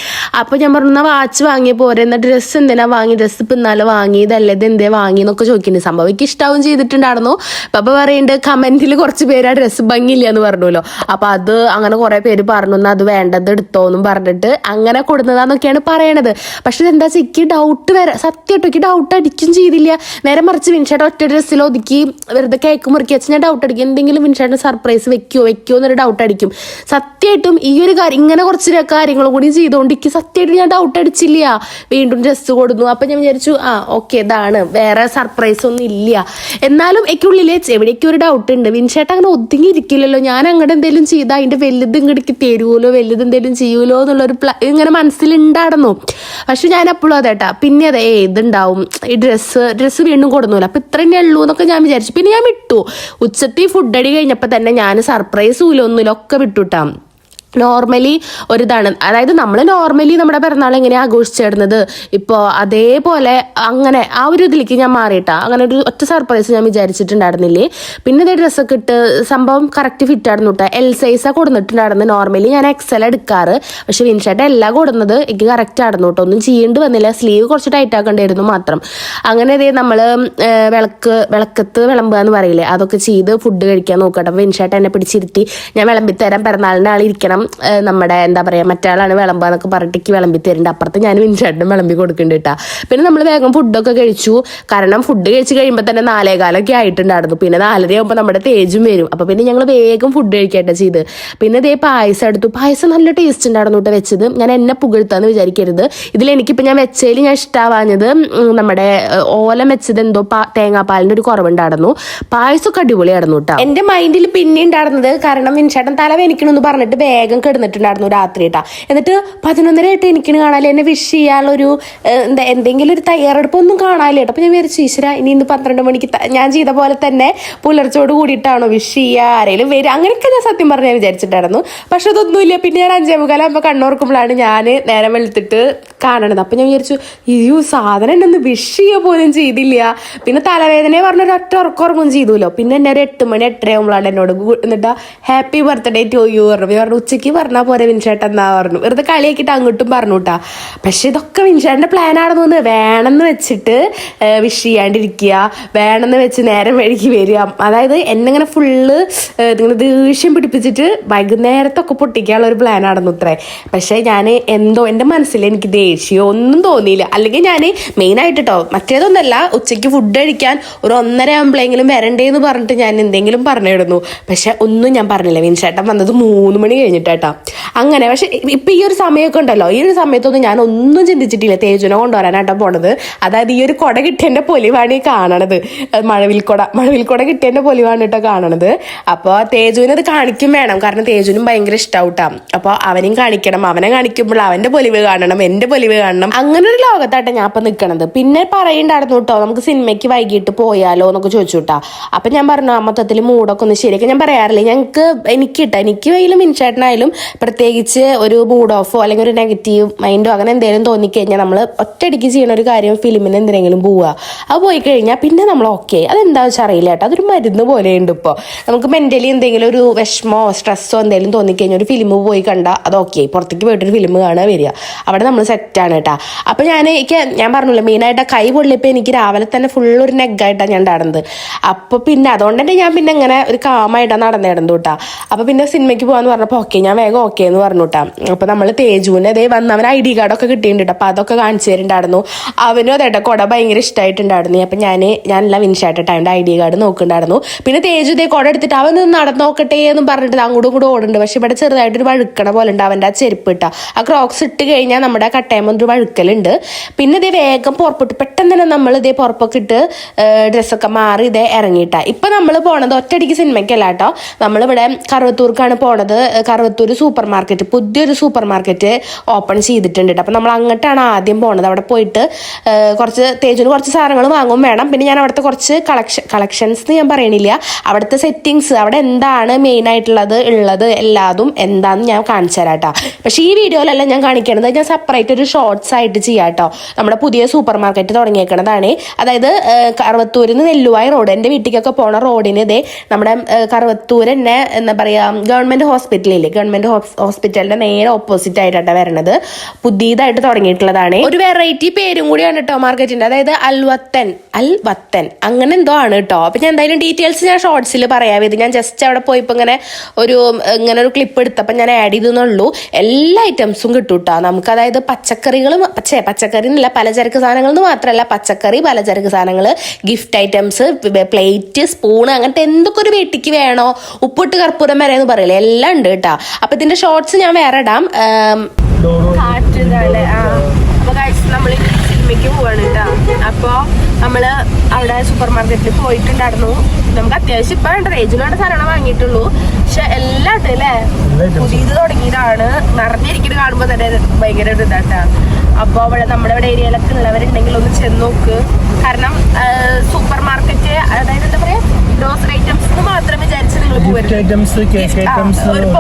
അപ്പൊ ഞാൻ പറഞ്ഞു വാച്ച് വാങ്ങിയ പോരെ, എന്നാ ഡ്രസ്സ് എന്തിനാ വാങ്ങി, ഡ്രസ്സ് ഇപ്പൊ ഇന്നാലും വാങ്ങിയതല്ലേ, ഇത് എന്തേ വാങ്ങി എന്നൊക്കെ ചോദിക്കുന്നത്. സംഭവം എനിക്ക് ഇഷ്ടാവും ചെയ്തിട്ടുണ്ടായിരുന്നു. അപ്പൊ പറയുന്നുണ്ട് കമന്റിൽ കുറച്ച് പേര് ആ ഡ്രസ്സ് ഭംഗിയില്ല എന്ന് പറഞ്ഞല്ലോ. അപ്പൊ അത് അങ്ങനെ കുറെ പേര് പറഞ്ഞു അത് വേണ്ടത് എടുത്തോന്നും പറഞ്ഞിട്ട് അങ്ങനെ കൊടുന്നതാന്നൊക്കെയാണ് പറയണത്. പക്ഷെ എന്താ വെച്ചാൽ എനിക്ക് ഡൗട്ട് സത്യമായിട്ടോ എനിക്ക് ഡൗട്ട് അടിക്കും ചെയ്തില്ല. നേരെ മറിച്ച് വിൻഷാട്ട് ഒറ്റ ഡ്രസ്സിൽ ഒതുക്കി വെറുതെ കേക്ക് മുറുക്കി വെച്ച് ഞാൻ ഡൗട്ട് അടിക്കും എന്തെങ്കിലും വിൻഷാട്ടിന് സർപ്രൈസ് വെക്കോ എന്നൊരു ഡൗട്ട് അടിക്കും. സത്യമായിട്ടും ഈ ഒരു കാര്യം ഇങ്ങനെ കുറച്ച് കാര്യങ്ങളും കൂടി ചെയ്തുകൊണ്ട് എനിക്ക് സത്യമായിട്ട് ഞാൻ ഡൗട്ട് അടിച്ചില്ല. വീണ്ടും ഡ്രസ്സ് കൊടുന്നു. അപ്പൊ ഞാൻ വിചാരിച്ചു ഓക്കെ ഇതാണ്, വേറെ സർപ്രൈസ് ഒന്നും ഇല്ല. എന്നാലും എനിക്കുള്ളിലെ എവിടേക്കും ഒരു ഡൗട്ട് ഉണ്ട്. വിൻഷാട്ട് അങ്ങനെ ഒതുങ്ങി ഇരിക്കില്ലല്ലോ, ഞാൻ അങ്ങോട്ട് എന്തെങ്കിലും ചെയ്താൽ അതിന്റെ വലുത് ഇങ്ങോട്ട് തരുമല്ലോ, വലുത് എന്തെങ്കിലും ചെയ്യുമല്ലോ എന്നുള്ളൊരു ഇങ്ങനെ മനസ്സിലുണ്ടായിരുന്നു. പക്ഷെ ഞാൻ അപ്പോഴും അതേട്ടാ പിന്നെ അതെ ഇതുണ്ടാവും ഈ ഡ്രസ്സ് വീണ്ടും കൊടുന്നില്ല, അപ്പൊ ഇത്ര തന്നെ ഉള്ളൂ എന്നൊക്കെ ഞാൻ വിചാരിച്ചു. പിന്നെ ഞാൻ വിട്ടു. ഉച്ചത്തി ഫുഡ് അടി കഴിഞ്ഞപ്പോ തന്നെ ഞാൻ സർപ്രൈസും ഒന്നുമില്ല ഒക്കെ വിട്ടുട്ടാ. നോർമലി ഒരിതാണ്, അതായത് നമ്മൾ നോർമലി നമ്മുടെ പിറന്നാൾ എങ്ങനെയാണ് ആഘോഷിച്ചിടുന്നത് ഇപ്പോൾ അതേപോലെ അങ്ങനെ ആ ഒരു ഇതിലേക്ക് ഞാൻ മാറിയിട്ടാ. അങ്ങനെ ഒരു ഒറ്റ സർപ്രൈസ് ഞാൻ വിചാരിച്ചിട്ടുണ്ടായിരുന്നില്ലേ. പിന്നെ ഇതേ ഡ്രസ്സൊക്കെ ഇട്ട് സംഭവം കറക്റ്റ് ഫിറ്റ് ആയിരുന്നു കേട്ടോ. എൽ സൈസാണ് കൊടുത്തിട്ടുണ്ടായിരുന്നു. നോർമലി ഞാൻ എക്സൽ എടുക്കാറ്, പക്ഷെ വിൻഷാട്ട് എല്ലാം കൊടുന്നത് എനിക്ക് കറക്റ്റ് ആയിരുന്നു കേട്ടോ. ഒന്നും ചെയ്യേണ്ടി വന്നില്ല, സ്ലീവ് കുറച്ച് ടൈറ്റ് ആക്കേണ്ടിയിരുന്നു മാത്രം. അങ്ങനെ ഇതേ നമ്മൾ വിളക്കത്ത് വിളമ്പുക എന്ന് പറയില്ലേ, അതൊക്കെ ചെയ്ത് ഫുഡ് കഴിക്കാൻ നോക്കട്ടെ. അപ്പോൾ വിൻഷാട്ട് എന്നെ പിടിച്ചിരുത്തി ഞാൻ വിളമ്പിത്തരാം, പിറന്നാളിൻ്റെ ആളിരിക്കണം, നമ്മുടെ എന്താ പറയുക മറ്റാളാണ് വിളമ്പാന്നൊക്കെ പറഞ്ഞിട്ട് വിളമ്പി തരുന്നുണ്ട്. അപ്പുറത്ത് ഞാൻ വിൻഷാട്ടിനും വിളമ്പി കൊടുക്കുന്നുണ്ട് കേട്ടാ. പിന്നെ നമ്മൾ വേഗം ഫുഡൊക്കെ കഴിച്ചു. കാരണം ഫുഡ് കഴിച്ച് കഴിയുമ്പോൾ തന്നെ 4:15 ആയിട്ടുണ്ടായിരുന്നു. പിന്നെ 4:30 ആകുമ്പോൾ നമ്മുടെ തേജും വരും. അപ്പൊ പിന്നെ ഞങ്ങൾ വേഗം ഫുഡ് കഴിക്കട്ടെ ചെയ്ത്. പിന്നെ ഇതേ പായസം എടുത്തു. പായസം നല്ല ടേസ്റ്റ് ഉണ്ടായിരുന്നു കേട്ടോ വെച്ചത്. ഞാൻ എന്നെ പുകഴ്ത്താന്ന് വിചാരിക്കരുത്. ഇതിലെനിക്കിപ്പോൾ ഞാൻ വെച്ചതിൽ ഞാൻ ഇഷ്ടമാവാഞ്ഞത് നമ്മുടെ ഓലം വെച്ചത് എന്തോ തേങ്ങാപ്പാലിൻ്റെ ഒരു കുറവുണ്ടായിരുന്നു. പായസമൊക്കെ അടിപൊളിയായിരുന്നു കേട്ടോ. എന്റെ മൈൻഡിൽ പിന്നെ ഉണ്ടായിരുന്നത് കാരണം വിൻഷാട്ടൻ തലവേനിക്കണമെന്ന് പറഞ്ഞിട്ട് വേഗം കിടന്നിട്ടുണ്ടായിരുന്നു രാത്രി കേട്ടാ. എന്നിട്ട് 11:30 ആയിട്ട് എനിക്ക് കാണാല്ലേ, എന്നെ വിഷ് ചെയ്യാനുള്ളൊരു എന്തെങ്കിലും ഒരു തയ്യാറെടുപ്പ് ഒന്നും കാണാല്ലേ കേട്ടോ. അപ്പൊ ഞാൻ വിചാരിച്ചു ഈശ്വര ഇനി ഇന്ന് 12 മണിക്ക് ഞാൻ ചെയ്ത പോലെ തന്നെ പുലർച്ചോട് കൂടിയിട്ടാണോ വിഷ് ചെയ്യുക, ആരെങ്കിലും വരും, അങ്ങനെയൊക്കെ ഞാൻ സത്യം പറഞ്ഞാൽ വിചാരിച്ചിട്ടുണ്ടായിരുന്നു. പക്ഷെ അതൊന്നുമില്ല. പിന്നെ ഞാൻ 5:15 കണ്ണോർക്കുമ്പോഴാണ് ഞാൻ നേരം വെളുത്തിട്ട് കാണണത്. അപ്പൊ ഞാൻ വിചാരിച്ചു ഈ സാധനം എന്നെ ഒന്ന് വിഷ് ചെയ്യുക പോലും ചെയ്തില്ല. പിന്നെ തലവേദനയെ പറഞ്ഞൊരു ഒറ്റ ഉറക്കം ചെയ്തുല്ലോ. പിന്നെ എന്നെ ഒരു 8 മണി 8:30 ആകുമ്പോഴാണ് എന്നോട് എന്നിട്ട് ഹാപ്പി ബർത്ത്ഡേ ടു യു പറഞ്ഞു. ഉച്ചയ്ക്ക് പറഞ്ഞാൽ പോലെ വിൻഷാട്ട് എന്നാ പറഞ്ഞു. വെറുതെ കളിയാക്കിയിട്ട് അങ്ങോട്ടും പറഞ്ഞു കേട്ടാ. പക്ഷെ ഇതൊക്കെ വിൻഷാട്ടിന്റെ പ്ലാൻ ആണെന്ന് വേണമെന്ന് വെച്ചിട്ട് വിഷ് ചെയ്യാണ്ടിരിക്കുക, വേണമെന്ന് വെച്ച് നേരം വഴിക്ക് വരിക. അതായത് എന്നെ ഇങ്ങനെ ഫുള്ള് ഇങ്ങനെ ദേഷ്യം പിടിപ്പിച്ചിട്ട് വൈകുന്നേരത്തൊക്കെ പൊട്ടിക്കാനുള്ള ഒരു പ്ലാൻ ആണെന്ന് ഇത്രേ. പക്ഷെ ഞാൻ എന്തോ എൻ്റെ മനസ്സിൽ എനിക്ക് ദേഷ്യം ഒന്നും തോന്നിയില്ല. അല്ലെങ്കിൽ ഞാൻ മെയിനായിട്ട് കേട്ടോ മറ്റേതൊന്നല്ല, ഉച്ചയ്ക്ക് ഫുഡ് കഴിക്കാൻ ഒരു 1:30 ആകുമ്പോഴെങ്കിലും വരണ്ടേന്ന് പറഞ്ഞിട്ട് ഞാൻ എന്തെങ്കിലും പറഞ്ഞിടുന്നു. പക്ഷെ ഒന്നും ഞാൻ പറഞ്ഞില്ല. വിൻഷാട്ടൻ വന്നത് 3 മണി കഴിഞ്ഞിട്ടാ അങ്ങനെ. പക്ഷെ ഇപ്പൊ ഈ ഒരു സമയമൊക്കെ ഉണ്ടല്ലോ, ഈ ഒരു സമയത്തൊന്നും ഞാൻ ഒന്നും ചിന്തിച്ചിട്ടില്ല തേജുനെ കൊണ്ടുവരാനായിട്ടാ പോണത്. അതായത് ഈ ഒരു കൊട കിട്ടിയതിന്റെ പൊലിവാണ് ഈ കാണണത്. മഴവിൽക്കൊട കിട്ടിയതിന്റെ പൊലിവാണ് കേട്ടോ കാണണത്. അപ്പൊ തേജുവിന് അത് കാണിക്കും വേണം, കാരണം തേജുവിനും ഭയങ്കര ഇഷ്ടാവൂട്ടാ. അപ്പൊ അവനെയും കാണിക്കണം, അവനെ കാണിക്കുമ്പോൾ അവന്റെ പൊലിവ് കാണണം, എന്റെ പൊലിവ് കാണണം. അങ്ങനെ ഒരു ലോകത്താട്ടെ ഞാൻ ഇപ്പൊ നിക്കണത്. പിന്നെ പറയണ്ടായിരുന്നു കേട്ടോ നമുക്ക് സിനിമയ്ക്ക് വൈകിട്ട് പോയാലോ എന്നൊക്കെ ചോദിച്ചു കേട്ടാ. അപ്പൊ ഞാൻ പറഞ്ഞു മൊത്തത്തിൽ മൂടൊക്കെ ഒന്ന് ശരിയൊക്കെ ഞാൻ പറയാറില്ലേ, എനിക്ക് വയ്യിലും മിൻചേട്ടനായാലും എന്തായാലും പ്രത്യേകിച്ച് ഒരു മൂഡ് ഓഫോ അല്ലെങ്കിൽ ഒരു നെഗറ്റീവ് മൈൻഡോ അങ്ങനെ എന്തെങ്കിലും തോന്നിക്കഴിഞ്ഞാൽ നമ്മൾ ഒറ്റയടിക്ക് ചെയ്യുന്ന ഒരു കാര്യം ഫിലിമിന് എന്തിനെങ്കിലും പോവുക. അത് പോയി കഴിഞ്ഞാൽ പിന്നെ നമ്മൾ ഓക്കെ. അതെന്താ വെച്ചാൽ അറിയില്ല കേട്ടോ, അതൊരു മരുന്ന് പോലെയുണ്ട്. ഇപ്പോൾ നമുക്ക് മെന്റലി എന്തെങ്കിലും ഒരു വിഷമോ സ്ട്രെസ്സോ എന്തെങ്കിലും തോന്നിക്കഴിഞ്ഞാൽ ഒരു ഫിലിം പോയി കണ്ടാൽ അത് ഓക്കെ. പുറത്തേക്ക് പോയിട്ടൊരു ഫിലിം കാണാൻ വരിക, അവിടെ നമ്മൾ സെറ്റാണ് കേട്ടോ. അപ്പോൾ ഞാൻ പറഞ്ഞില്ല, മെയിനായിട്ട് കൈ പൊള്ളിയപ്പോൾ എനിക്ക് രാവിലെ തന്നെ ഫുള്ളൊരു നെഗായിട്ടാണ് ഞാൻ നടന്നത്. അപ്പോൾ പിന്നെ അതുകൊണ്ട് തന്നെ ഞാൻ പിന്നെ ഇങ്ങനെ ഒരു കാമായിട്ടാണ് നടന്നിടുന്നു കേട്ടോ. അപ്പോൾ പിന്നെ സിനിമയ്ക്ക് പോകാന്ന് പറഞ്ഞപ്പോൾ ഓക്കെ, ഞാൻ വേഗം ഓക്കെ എന്ന് പറഞ്ഞു കേട്ടോ. അപ്പോൾ നമ്മൾ തേജുവിനെ അതേ വന്ന് അവൻ ID കാർഡൊക്കെ കിട്ടിയിട്ടുണ്ട്. അപ്പോൾ അതൊക്കെ കാണിച്ചു തരുന്നുണ്ടായിരുന്നു. അവനും അതേട്ടോ കുട ഭയങ്കര ഇഷ്ടമായിട്ടുണ്ടായിരുന്നു. അപ്പം ഞാനെല്ലാം വിൻഷായിട്ടിട്ട് അവൻ്റെ ID കാർഡ് നോക്കുന്നുണ്ടായിരുന്നു. പിന്നെ തേജു ഇതേ കുട എടുത്തിട്ട് അവൻ നടന്നു നോക്കട്ടെ എന്നും പറഞ്ഞിട്ട് അങ്ങോട്ടും കൂടെ ഓടുന്നുണ്ട്. പക്ഷെ ഇവിടെ ചെറുതായിട്ടൊരു വഴുക്കണ പോലെ ഉണ്ട് അവൻ്റെ ആ ചെരുപ്പ് ഇട്ടാ. ആ ക്രോക്സ് ഇട്ട് കഴിഞ്ഞാൽ നമ്മുടെ കട്ടയമൊരു വഴുക്കലുണ്ട്. പിന്നെ ഇതേ വേഗം പുറപ്പെട്ട് പെട്ടെന്ന് തന്നെ നമ്മൾ ഇതേ പുറപ്പൊക്കെ ഇട്ട് ഡ്രസ്സൊക്കെ മാറി ഇതേ ഇറങ്ങിയിട്ടാ. ഇപ്പം നമ്മൾ പോണത് ഒറ്റയടിക്ക് സിനിമയ്ക്കല്ല കേട്ടോ, നമ്മളിവിടെ കറുവത്തൂർക്കാണ് പോണത്. കറുവത്തൂർ സൂപ്പർ മാർക്കറ്റ്, പുതിയൊരു സൂപ്പർ മാർക്കറ്റ് ഓപ്പൺ ചെയ്തിട്ടുണ്ട് കേട്ടോ. അപ്പം നമ്മൾ അങ്ങോട്ടാണ് ആദ്യം പോണത്. അവിടെ പോയിട്ട് തേജുവിന് കുറച്ച് സാധനങ്ങൾ വാങ്ങും വേണം. പിന്നെ ഞാൻ അവിടുത്തെ കുറച്ച് കളക്ഷൻസ് ഞാൻ പറയണില്ല, അവിടുത്തെ സെറ്റിങ്സ് അവിടെ എന്താണ് മെയിൻ ആയിട്ടുള്ളത് എല്ലാതും എന്താണെന്ന് ഞാൻ കാണിച്ചു തരാം കേട്ടോ. പക്ഷേ ഈ വീഡിയോയിലല്ല ഞാൻ കാണിക്കണത്, ഞാൻ സെപ്പറേറ്റ് ഒരു ഷോർട്സ് ആയിട്ട് ചെയ്യാം കേട്ടോ. നമ്മുടെ പുതിയ സൂപ്പർ മാർക്കറ്റ് തുടങ്ങിയേക്കണതാണ്. അതായത് കറുവത്തൂരിൽ നിന്ന് നെല്ലുവായി റോഡ്, എൻ്റെ വീട്ടിലേക്കൊക്കെ പോണ റോഡിന് ഇതേ നമ്മുടെ കറുവത്തൂർ തന്നെ എന്താ പറയുക ഗവൺമെൻറ് ഹോസ്പിറ്റലില്ലേ, ഗവൺമെൻറ് ഹോസ്പിറ്റലിൻ്റെ നേരെ ഓപ്പോസിറ്റ് ആയിട്ടാണ് വരണത്. പുതിയതായിട്ട് തുടങ്ങിയിട്ടുള്ളതാണ്. ഒരു വെറൈറ്റി പേരും കൂടിയാണ് കേട്ടോ മാർക്കറ്റിൻ്റെ, അതായത് അൽവത്തൻ അങ്ങനെ എന്തോ ആണ് കേട്ടോ. അപ്പം ഞാൻ എന്തായാലും ഡീറ്റെയിൽസ് ഞാൻ ഷോർട്സിൽ പറയാം. ഇത് ഞാൻ ജസ്റ്റ് അവിടെ പോയപ്പോൾ ഇങ്ങനെ ഒരു ക്ലിപ്പ് എടുത്തപ്പോൾ ഞാൻ ആഡ് ചെയ്തെന്നുള്ളൂ. എല്ലാ ഐറ്റംസും കിട്ടും കേട്ടോ നമുക്ക്. അതായത് പച്ചക്കറികൾ, പച്ചക്കറി എന്നല്ല പലചരക്ക് സാധനങ്ങൾ എന്ന് മാത്രമല്ല, പച്ചക്കറി, പലചരക്ക് സാധനങ്ങൾ, ഗിഫ്റ്റ് ഐറ്റംസ്, പ്ലേറ്റ്, സ്പൂണ്, അങ്ങനത്തെ എന്തൊക്കെ ഒരു വീട്ടിക്ക് വേണോ, ഉപ്പിട്ട് കർപ്പൂരം വരെ എന്ന് പറയില്ലേ, എല്ലാം ഉണ്ട് കേട്ടോ. അപ്പൊ ഇതിന്റെ ഷോർട്സ് ഞാൻ വേറെ ഇടാം. നമ്മൾ സിനിമയ്ക്ക് പോവാണ് കേട്ടോ. അപ്പോൾ നമ്മള് അവിടെ സൂപ്പർ മാർക്കറ്റിൽ പോയിട്ടുണ്ടായിരുന്നു. നമുക്ക് അത്യാവശ്യം ഇപ്പൊ റേജിലാണ് സാധനം വാങ്ങിയിട്ടുള്ളൂ. പക്ഷെ എല്ലാം ഉണ്ട് അല്ലേ, പുതിയത് തുടങ്ങിയതാണ്. നിറഞ്ഞിരിക്കുന്നത് കാണുമ്പോൾ തന്നെ ഭയങ്കര ഒരു ഇതാട്ടാ. അപ്പോൾ അവിടെ നമ്മുടെ ഇവിടെ ഏരിയയിലൊക്കെ ഉള്ളവരുണ്ടെങ്കിൽ ഒന്ന് ചെന്ന് നോക്ക്. കാരണം സൂപ്പർ മാർക്കറ്റ്, അതായത് എന്താ പറയാ, ഗ്രോസറി ഐറ്റംസ് മാത്രം വിചാരിച്ച് നിങ്ങൾ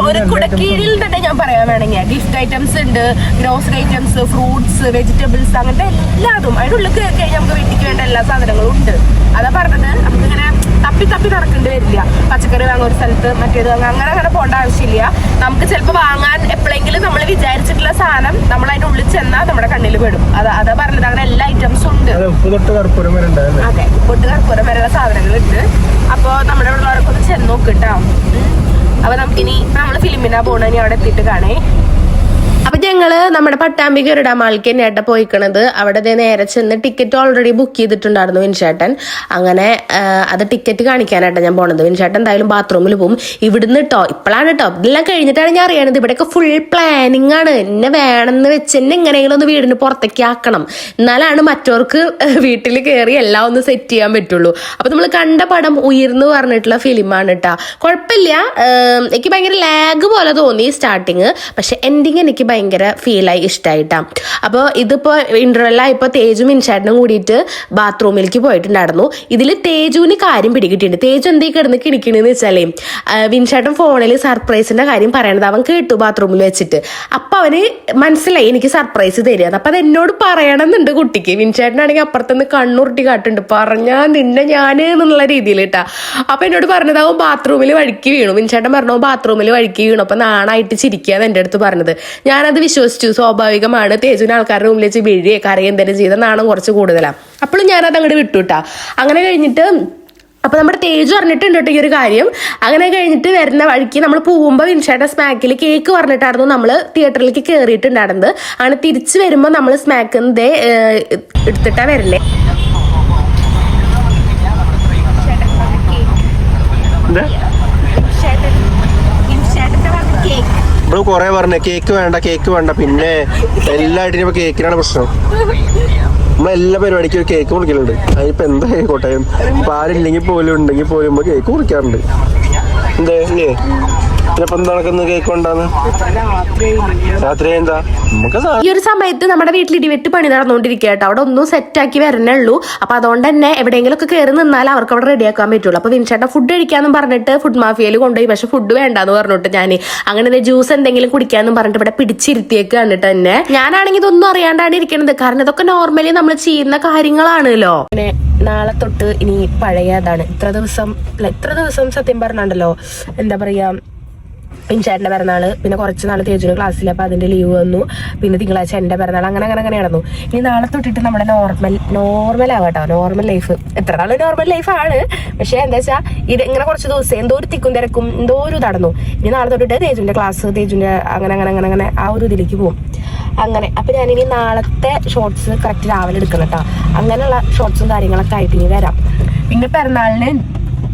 ഒരു കുടക്കീഴിൽ തന്നെ ഞാൻ പറയാൻ വേണമെങ്കിൽ ഗിഫ്റ്റ് ഐറ്റംസ് ഉണ്ട്, ഗ്രോസറി ഐറ്റംസ്, ഫ്രൂട്ട്സ്, വെജിറ്റബിൾസ്, അങ്ങനത്തെ എല്ലാതും അതിൻ്റെ ഉള്ളിൽ കയറി കഴിഞ്ഞാൽ നമുക്ക് വീട്ടിലേക്ക് വേണ്ട എല്ലാ സാധനങ്ങളും ഉണ്ട്. അതാ പറഞ്ഞത്, നമുക്കിങ്ങനെ തപ്പി നടക്കേണ്ടി വരില്ല. പച്ചക്കറി വാങ്ങുന്ന ഒരു സ്ഥലത്ത് മറ്റേത് അങ്ങനെ പോകേണ്ട ആവശ്യമില്ല. നമുക്ക് ചിലപ്പോൾ വാങ്ങാൻ എപ്പോഴെങ്കിലും നമ്മൾ വിചാരിച്ചിട്ടുള്ള സാധനം നമ്മൾ അതിൻ്റെ ഉള്ളിൽ ചെന്നാൽ നമ്മുടെ കണ്ണിൽ പെടും. അതാ പറഞ്ഞത്, അങ്ങനെ എല്ലാ ഐറ്റംസും ഉണ്ട്. അതെ, ഉപ്പൊട്ട് കർപ്പൂരം വരെയുള്ള സാധനങ്ങളുണ്ട്. അപ്പോൾ നമ്മുടെ ഉള്ളവരൊക്കെ ഒന്ന് ചെന്ന് നോക്കിട്ടോ. അപ്പൊ നമുക്കിനി നമ്മള് ഫിലിമിനാ പോണ, ഇനി അവിടെ എത്തിയിട്ട് കാണേ. അപ്പൊ ഞങ്ങള് നമ്മുടെ പട്ടാമ്പി ഗരുഡ മാളിക്ക് തന്നെയാട്ട പോയിക്കണത്. അവിടെ നേരെ ചെന്ന് ടിക്കറ്റ് ഓൾറെഡി ബുക്ക് ചെയ്തിട്ടുണ്ടായിരുന്നു വിൻഷേട്ടൻ. അങ്ങനെ അത് ടിക്കറ്റ് കാണിക്കാനായിട്ടാണ് ഞാൻ പോണത്. വിൻഷേട്ടൻ എന്തായാലും ബാത്റൂമിൽ പോകും. ഇവിടുന്ന് കേട്ടോ, ഇപ്പോഴാണ് കേട്ടോ, ഇതെല്ലാം കഴിഞ്ഞിട്ടാണ് ഞാൻ അറിയണത്. ഇവിടെയൊക്കെ ഫുൾ പ്ലാനിങ് ആണ്. എന്നെ വേണമെന്ന് വെച്ച് എന്നെ എങ്ങനെയെങ്കിലും ഒന്ന് വീടിന് പുറത്തേക്ക് ആക്കണം, എന്നാലാണ് മറ്റവർക്ക് വീട്ടിൽ കയറി എല്ലാം ഒന്ന് സെറ്റ് ചെയ്യാൻ പറ്റുള്ളൂ. അപ്പൊ നമ്മൾ കണ്ട പടം ഉയർന്നു പറഞ്ഞിട്ടുള്ള ഫിലിമാണ് കേട്ടോ. കുഴപ്പമില്ല, എനിക്ക് ഭയങ്കര ലാഗ് പോലെ തോന്നി സ്റ്റാർട്ടിങ്, പക്ഷെ എൻഡിങ് എനിക്ക് ഭയങ്കര ഫീലായി, ഇഷ്ടമായിട്ടാണ്. അപ്പോൾ ഇതിപ്പോൾ ഇന്റർവെല്ലായപ്പോൾ തേജും വിൻഷാട്ടിനും കൂടിയിട്ട് ബാത്റൂമിലേക്ക് പോയിട്ടുണ്ടായിരുന്നു. ഇതിൽ തേജുവിന് കാര്യം പിടികിട്ടിട്ടുണ്ട്. തേജു എന്തേ കിടന്ന് കിണിക്കണെന്ന് വെച്ചാലേ, വിൻഷാട്ടൻ ഫോണിൽ സർപ്രൈസിന്റെ കാര്യം പറയണത് അവൻ കേട്ടു ബാത്റൂമിൽ വെച്ചിട്ട്. അപ്പൊ അവന് മനസ്സിലായി എനിക്ക് സർപ്രൈസ് തരികയാണ്. അപ്പൊ അത് എന്നോട് പറയണമെന്നുണ്ട് കുട്ടിക്ക്. വിൻഷാട്ടനാണെങ്കിൽ അപ്പുറത്തുനിന്ന് കണ്ണുരുട്ടി കാട്ടുണ്ട്, പറഞ്ഞാ നിന്നെ ഞാന് എന്നുള്ള രീതിയിൽ കേട്ടാ. അപ്പൊ എന്നോട് പറഞ്ഞത് അവൻ ബാത്റൂമിൽ വഴുക്കി വീണു. വിൻഷാട്ടൻ പറഞ്ഞു ബാത്റൂമിൽ വഴുക്കി വീണു. അപ്പൊ നാണായിട്ട് ചിരിക്കുകയാണ് എൻ്റെ അടുത്ത് പറഞ്ഞത്. ഞാനത് വിശ്വസിച്ചു. സ്വാഭാവികമാണ്, തേജുവിന് ആൾക്കാരുടെ മുമ്പിൽ വെച്ച് വീഴുകയെ കരയും എന്തെങ്കിലും ചെയ്ത നാണം കുറച്ച് കൂടുതലാണ്. അപ്പോഴും ഞാനത് അങ്ങോട്ട് വിട്ടുട്ടാ. അങ്ങനെ കഴിഞ്ഞിട്ട് അപ്പൊ നമ്മുടെ തേജു പറഞ്ഞിട്ടുണ്ട് കേട്ടോ ഈ ഒരു കാര്യം. അങ്ങനെ കഴിഞ്ഞിട്ട് വരുന്ന വഴിക്ക് നമ്മൾ പോകുമ്പോൾ വിൻഷാട്ട സ്മാക്കിൽ കേക്ക് പറഞ്ഞിട്ടായിരുന്നു നമ്മൾ തിയേറ്ററിലേക്ക് കയറിയിട്ടുണ്ടായിരുന്നത്. അങ്ങനെ തിരിച്ചു വരുമ്പോൾ നമ്മൾ സ്മാക്കിന്റെ എടുത്തിട്ടാ വരല്ലേ. ഇവിടെ കൊറേ പറഞ്ഞേ കേക്ക് വേണ്ട, പിന്നെ എല്ലായിട്ടും ഇപ്പൊ കേക്കിനാണ് പ്രശ്നം. നമ്മളെല്ലാ പരിപാടിക്കും ഒരു കേക്ക് മുറിക്കലുണ്ട്. അതിനിപ്പോ എന്താ കോട്ടയം, പാലില്ലെങ്കിൽ പോലും ഉണ്ടെങ്കിൽ പോലും കേക്ക് മുറിക്കാറുണ്ട്. എന്തേ ഇപ്പൊ എന്താ നടക്കുന്നത്? കേക്ക് കൊണ്ടാന്ന് രാത്രി എന്താ നമുക്ക് ഈ ഒരു സമയത്ത് നമ്മുടെ വീട്ടിൽ ഇടിവെട്ട് പണി നടന്നുകൊണ്ടിരിക്കുക കേട്ടോ. അവിടെ ഒന്നും സെറ്റാക്കി വരണുള്ളൂ. അപ്പൊ അതുകൊണ്ട് തന്നെ എവിടെയെങ്കിലും ഒക്കെ കയറി നിന്നാൽ അവർക്ക് അവിടെ റെഡിയാക്കാൻ പറ്റുള്ളൂ. അപ്പൊ വിൻചേട്ടൻ ഫുഡ് കഴിക്കാന്നും പറഞ്ഞിട്ട് ഫുഡ് മാഫിയയിൽ കൊണ്ടുപോയി. പക്ഷെ ഫുഡ് വേണ്ടാന്ന് പറഞ്ഞിട്ട് ഞാൻ അങ്ങനെ ജ്യൂസ് എന്തെങ്കിലും കുടിക്കാന്നും പറഞ്ഞിട്ട് ഇവിടെ പിടിച്ചിരുത്തിയേക്ക് കണ്ടിട്ട് തന്നെ. ഞാനാണെങ്കിൽ ഇതൊന്നും അറിയാണ്ടാണ് ഇരിക്കുന്നത്. കാരണം ഇതൊക്കെ നോർമലി നമ്മൾ ചെയ്യുന്ന കാര്യങ്ങളാണല്ലോ. പിന്നെ നാളെ തൊട്ട് ഇനി പഴയതാണ്. ഇത്ര ദിവസം സത്യം പറഞ്ഞാണ്ടല്ലോ, എന്താ പറയാ, വിൻചേട്ടൻ്റെ പിറന്നാള്, പിന്നെ കുറച്ച് നാൾ തേജുന് ക്ലാസ്സിൽ, അപ്പോൾ അതിൻ്റെ ലീവ് വന്നു. പിന്നെ തിങ്കളാഴ്ച എൻ്റെ പിറന്നാൾ, അങ്ങനെ നടന്നു. ഇനി നാളെ തൊട്ടിട്ട് നമ്മുടെ നോർമൽ ആവാട്ടോ, നോർമൽ ലൈഫ്. എത്ര നാൾ നോർമൽ ലൈഫാണ്, പക്ഷേ എന്താ വെച്ചാൽ ഇത് ഇങ്ങനെ കുറച്ച് ദിവസം എന്തോ ഒരു തിക്കും തിരക്കും എന്തോ ഒരു നടന്നു. ഇനി നാളെ തൊട്ടിട്ട് തേജുൻ്റെ ക്ലാസ്, തേജുൻ്റെ അങ്ങനെ ആ ഒരു ഇതിലേക്ക് പോകും. അങ്ങനെ അപ്പോൾ ഞാനിനി നാളത്തെ ഷോർട്സ് കറക്റ്റ് രാവിലെ എടുക്കണം കേട്ടോ. അങ്ങനെയുള്ള ഷോർട്സും കാര്യങ്ങളൊക്കെ ആയിട്ട് ഇനി വരാം. പിന്നെ പിറന്നാളിന്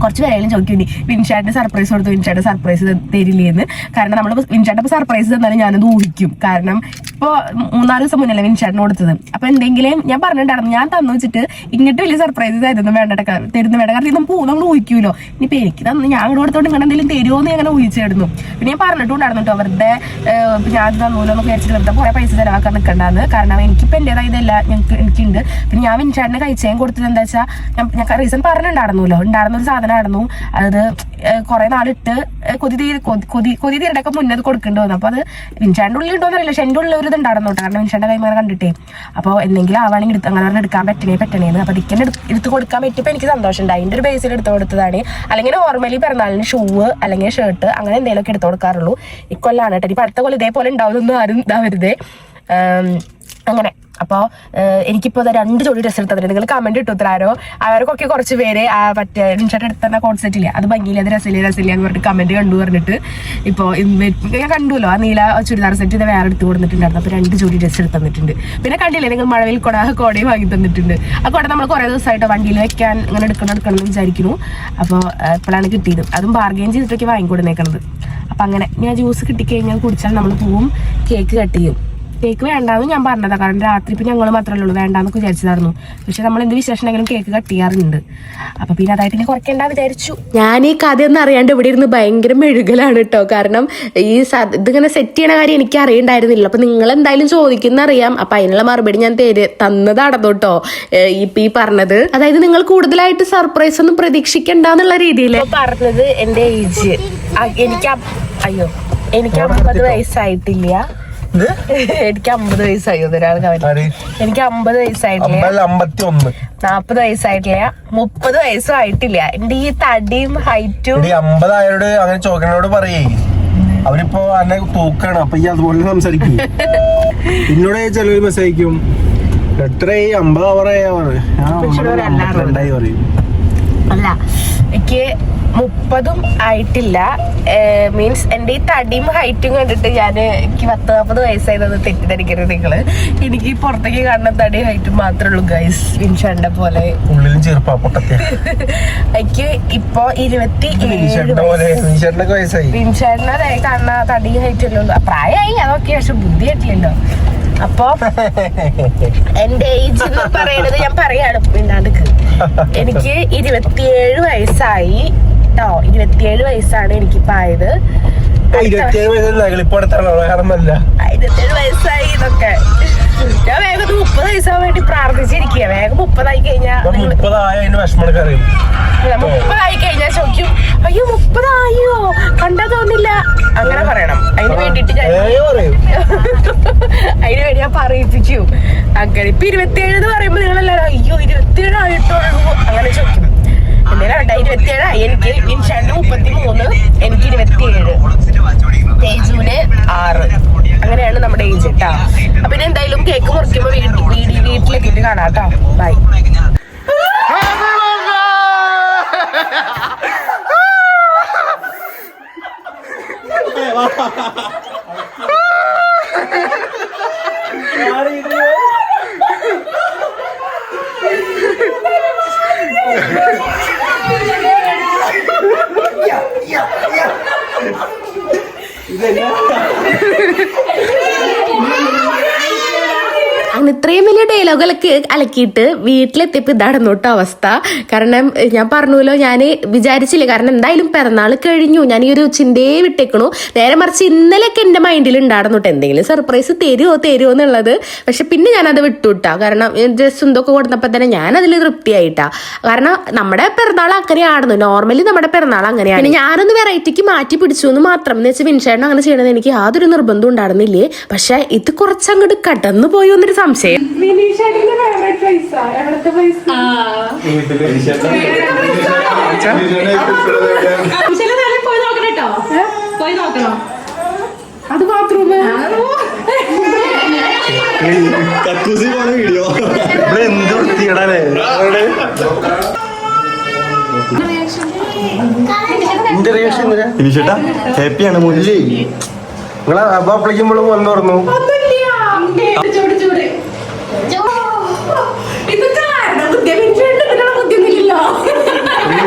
കുറച്ച് പേരെങ്കിലും ചോദിക്കുന്നുണ്ട് വിൻചേട്ടന് സർപ്രൈസ് കൊടുത്തു, വിൻചേട്ടൻ സർപ്രൈസ് തരില്ലേന്ന്. കാരണം നമ്മൾ വിൻചേട്ടൻ സർപ്രൈസ് തന്നാലും ഞാനത് ഊഹിക്കും. കാരണം ഇപ്പോൾ 3-4 ദിവസം മുന്നല്ലേ വിൻചേട്ടന് കൊടുത്തത്. അപ്പൊ എന്തെങ്കിലും ഞാൻ പറഞ്ഞിട്ടുണ്ടായിരുന്നു, ഞാൻ തന്നു വെച്ചിട്ട് ഇങ്ങോട്ട് വലിയ സർപ്രൈസ് തരുന്ന വേണ്ട. കാരണം ഇത് നമ്മൾ ഊഹിക്കൂലോ. ഇനിയിപ്പോൾ എനിക്ക് തന്നു ഞാൻ ഇവിടെ കൊടുത്തോണ്ട് ഇങ്ങനെ എന്തെങ്കിലും തരുമോ എന്ന് അങ്ങനെ ഊഹിച്ചായിരുന്നു. പിന്നെ ഞാൻ പറഞ്ഞിട്ടുണ്ടായിരുന്നു കേട്ടോ, വെറുതെ ഞാൻ തന്നൂലോ എന്നൊക്കെ വിചാരിച്ചിട്ട് വെറുതെ കുറേ പൈസ ചിലവാക്കാൻ നിൽക്കണ്ടെന്ന്. കാരണം എനിക്കിപ്പോൾ എൻ്റെതായതല്ല എനിക്കുണ്ട്. പിന്നെ ഞാൻ വിൻചേട്ടന് കഴിച്ചേം കൊടുത്തത് എന്താ വെച്ചാൽ ഞാൻ റീസൺ പറഞ്ഞിട്ടുണ്ടായിരുന്നല്ലോ, ഉണ്ടായിരുന്ന ഒരു സാധനം ആയിരുന്നു. അത് കുറെ നാളിട്ട് കൊതി തീരുടെയൊക്കെ മുന്നേ അത് കൊടുക്കേണ്ടി വന്നു. അപ്പൊ അത് വിൻചേട്ടൻ്റെ ഉള്ളിൽ ഉണ്ടോന്ന് അറിയില്ല, പക്ഷെ എൻ്റെ ഉള്ളിൽ ഒരു ഇതുണ്ടായിരുന്നു കേട്ടോ. കാരണം വിൻചേട്ടൻ്റെ കൈമാറി കണ്ടിട്ടേ. അപ്പോൾ എന്തെങ്കിലും ആവാണെങ്കിൽ അങ്ങനെ എടുക്കാൻ പറ്റണേന്ന്. അപ്പൊ അതിക്കന്നെ എടുത്ത് കൊടുക്കാൻ പറ്റിയപ്പോൾ എനിക്ക് സന്തോഷം ഉണ്ടായി. അതിൻ്റെ ഒരു ബേസിൽ എടുത്ത് കൊടുത്തതാണ്. അല്ലെങ്കിൽ നോർമലി പിറന്നാളിന് ഷൂ അല്ലെങ്കിൽ ഷർട്ട് അങ്ങനെ എന്തെങ്കിലുമൊക്കെ എടുത്ത് കൊടുക്കാറുള്ളൂ. ഇക്കൊല്ലാണ് കേട്ടോ. ഇപ്പൊ അടുത്ത കൊല്ലം ഇതേപോലെ ഉണ്ടാവുന്നൊന്നും ആരും ഇതാവരുതേ. അങ്ങനെ അപ്പോൾ എനിക്കിപ്പോൾ 2 ജോഡി ഡ്രസ്സ് എടുത്തത്. നിങ്ങൾ കമന്റ് ഇട്ടു ഉത്തരാരോ. അവർക്കൊക്കെ കുറച്ച് പേര് മറ്റേ വിൻചേട്ടൻ എടുത്ത കോഡ് സെറ്റ് ഇല്ല, അത് ഭംഗിയില്ല, അത് രസമില്ല എന്ന് പറഞ്ഞിട്ട് കമന്റ് കണ്ടു പറഞ്ഞിട്ട്. ഇപ്പോൾ ഞാൻ കണ്ടുല്ലോ ആ നീല ചുരിദാർ സെറ്റ് ഇത് വേറെ എടുത്ത് കൊടുത്തിട്ടുണ്ടായിരുന്നു. അപ്പോൾ 2 ജോഡി ഡ്രസ്സ് എടുത്ത് തന്നിട്ടുണ്ട്. പിന്നെ കണ്ടില്ലേ നിങ്ങൾ മഴവിൽ കോടയും വാങ്ങി തന്നിട്ടുണ്ട്. ആ കോട നമ്മൾ കുറേ ദിവസമായിട്ട് വണ്ടിയിൽ വെക്കാൻ അങ്ങനെ എടുക്കണം എന്ന് വിചാരിക്കുന്നു. അപ്പോൾ ഇപ്പോഴാണ് കിട്ടിയത്. അതും ബാർഗെയിൻ ചെയ്തിട്ടൊക്കെ വാങ്ങിക്കൊടുന്നേക്കണത്. അപ്പം അങ്ങനെ ഞാൻ ജ്യൂസ് കിട്ടിക്കഴിഞ്ഞാൽ കുടിച്ചാൽ നമ്മൾ പോവും, കേക്ക് കട്ട് ചെയ്യും. കേക്ക് വേണ്ടാന്ന് ഞാൻ പറഞ്ഞതാ. കാരണം രാത്രി ഇപ്പം ഞങ്ങൾ മാത്രമല്ലേ ഉള്ളൂ, വേണ്ടാന്നൊക്കെ വിചാരിച്ചതായിരുന്നു. പക്ഷെ നമ്മൾ എന്ത് വിശേഷം ഉണ്ടെങ്കിലും കേക്ക് കട്ട് ചെയ്യാറുണ്ട്. അപ്പൊ പിന്നെ അതായിട്ട് ഇനി കുറയ്ക്കേണ്ട വിചാരിച്ചു. ഞാൻ ഈ കഥയൊന്നും അറിയാണ്ട് ഇവിടെ ഇരുന്ന് ഭയങ്കര മെഴുകലാണ് കേട്ടോ. കാരണം ഇതിങ്ങനെ സെറ്റ് ചെയ്യണ കാര്യം എനിക്ക് അറിയണ്ടായിരുന്നില്ല. അപ്പൊ നിങ്ങൾ എന്തായാലും ചോദിക്കുന്ന അറിയാം. അപ്പൊ അതിനുള്ള മറുപടി ഞാൻ തന്നതാണോ കേട്ടോ ഈ പറഞ്ഞത്. അതായത് നിങ്ങൾ കൂടുതലായിട്ട് സർപ്രൈസ് ഒന്നും പ്രതീക്ഷിക്കണ്ടെന്നുള്ള രീതിയിൽ പറഞ്ഞത്. എന്റെ ഏജ് എനിക്ക് 50 വയസ്സായിട്ടില്ല. എനിക്ക് 50 വയസ്സായി. ഒരാൾ എനിക്ക് 50 വയസ്സായിട്ടില്ല, 40 വയസ്സായിട്ടില്ല, 30 വയസ്സും ആയിട്ടില്ല. എന്റെ ഈ തടിയും ഹൈറ്റും 50 ആയോട് അങ്ങനെ ചോദിക്കണോട് പറയേ. അവരിപ്പോ എന്നെ തൂക്കാണ്. അപ്പൊ ഈ അതുപോലെ സംസാരിക്കും. എന്നോട് ചിലവര് മെസ്സേജിക്കും എത്രയായി 50 അവറായി പറയും. അല്ല എനിക്ക് 30 ആയിട്ടില്ല. മീൻസ് എൻ്റെ ഈ തടിയും ഹൈറ്റും കണ്ടിട്ട് എനിക്ക് 40 വയസ്സായതെന്ന് തെറ്റിദ്ധരിക്കരുത് നിങ്ങള്. എനിക്ക് പുറത്തേക്ക് കാണുന്ന തടിയും ഹൈറ്റും മാത്രമേ ഉള്ളൂ ഗൈസ്. വിൻഷാന്റെ പോലെ ഉള്ളിലും ചെറുപ്പാ പൊട്ടത്തെ. എനിക്ക് ഇപ്പൊ 27 വിൻഷാടിനെ കാണുന്ന തടിയും ഹൈറ്റും അല്ലേ. പ്രായമായി അതൊക്കെ, പക്ഷെ ബുദ്ധി ആയിട്ടില്ലല്ലോ. അപ്പൊ എന്റെ ഏജ് എന്ന് പറയുന്നത് ഞാൻ പറയാണ് മിണ്ടാണ്ടിക്ക്. എനിക്ക് 27 വയസ്സായി കേട്ടോ. 27 വയസ്സാണ് എനിക്കിപ്പോ ആയത്. 27 വയസ്സായി ഇതൊക്കെ. ഞാൻ വേഗം 30 വയസ്സാവാൻ വേണ്ടി പ്രാർത്ഥിച്ചിരിക്കുക. വേഗം 30 ആയി കഴിഞ്ഞാൽ 30 ആയി കഴിഞ്ഞാൽ ചോദിക്കും, അയ്യോ 30 ആയോ കണ്ടാ തോന്നില്ല, അങ്ങനെ പറയണം. അതിന് വേണ്ടിട്ട് ഞാൻ പറയിപ്പിക്കൂ. അങ്ങനെ ഇപ്പൊ 27 എന്ന് പറയുമ്പോ നിങ്ങളെല്ലാരും അയ്യോ 27 ആയിട്ടുള്ളൂ അങ്ങനെ ചോദിക്കും. എന്തായാലും 27 ആയി എനിക്ക്. വിൻഷാന്റെ 33, എനിക്ക് 27, തേജുവിന് 6. അങ്ങനെയാണ് നമ്മുടെ ഏജ് കേട്ടോ. അപ്പൊ പിന്നെ എന്തായാലും കേക്ക് മുറിക്കുമ്പോ വീട്ടിലേക്ക് കാണാം കേട്ടോ. ബൈ. അങ്ങനെ ഇത്രയും വലിയ ഡയലോഗുകളൊക്കെ അലക്കിയിട്ട് വീട്ടിലെത്തിയപ്പോൾ ഇതായിരുന്നു കേട്ടോ അവസ്ഥ. കാരണം ഞാൻ പറഞ്ഞല്ലോ, ഞാൻ വിചാരിച്ചില്ല. കാരണം എന്തായാലും പിറന്നാൾ കഴിഞ്ഞു, ഞാൻ ഈ ഒരു ചിന്തയെ വിട്ടേക്കണു. നേരെ മറിച്ച് ഇന്നലെയൊക്കെ എൻ്റെ മൈൻഡിൽ ഉണ്ടായിരുന്നു കേട്ടോ എന്തെങ്കിലും സർപ്രൈസ് തരുമോ എന്നുള്ളത്. പക്ഷെ പിന്നെ ഞാനത് വിട്ടുവിട്ടാ. കാരണം ഡ്രസ്സും ഇതൊക്കെ കൊടുത്തപ്പോൾ തന്നെ ഞാനതിൽ തൃപ്തിയായിട്ടാ. കാരണം നമ്മുടെ പിറന്നാൾ അങ്ങനെയായിരുന്നു, നോർമലി നമ്മുടെ പിറന്നാൾ അങ്ങനെയാണ്. പിന്നെ ഞാനൊന്ന് വെറൈറ്റിക്ക് മാറ്റി പിടിച്ചു എന്ന് മാത്രം. എന്ന് വെച്ചാൽ വിൻഷേട്ടൻ അങ്ങനെ ചെയ്യണമെന്ന് എനിക്ക് യാതൊരു നിർബന്ധം ഉണ്ടായിരുന്നില്ലേ. പക്ഷെ ഇത് കുറച്ചങ്ങോട്ട് കടന്നു പോയി എന്നൊരു സംശയം. അത് ബാത്റൂമ് വീഡിയോ എന്ത് വൃത്തികേടാണ്. ഹാപ്പിയാണ് മുല്ലി. നിങ്ങളെ അപ്പൊ അപ്പളിക്കുമ്പോഴും വന്നു തുറന്നു.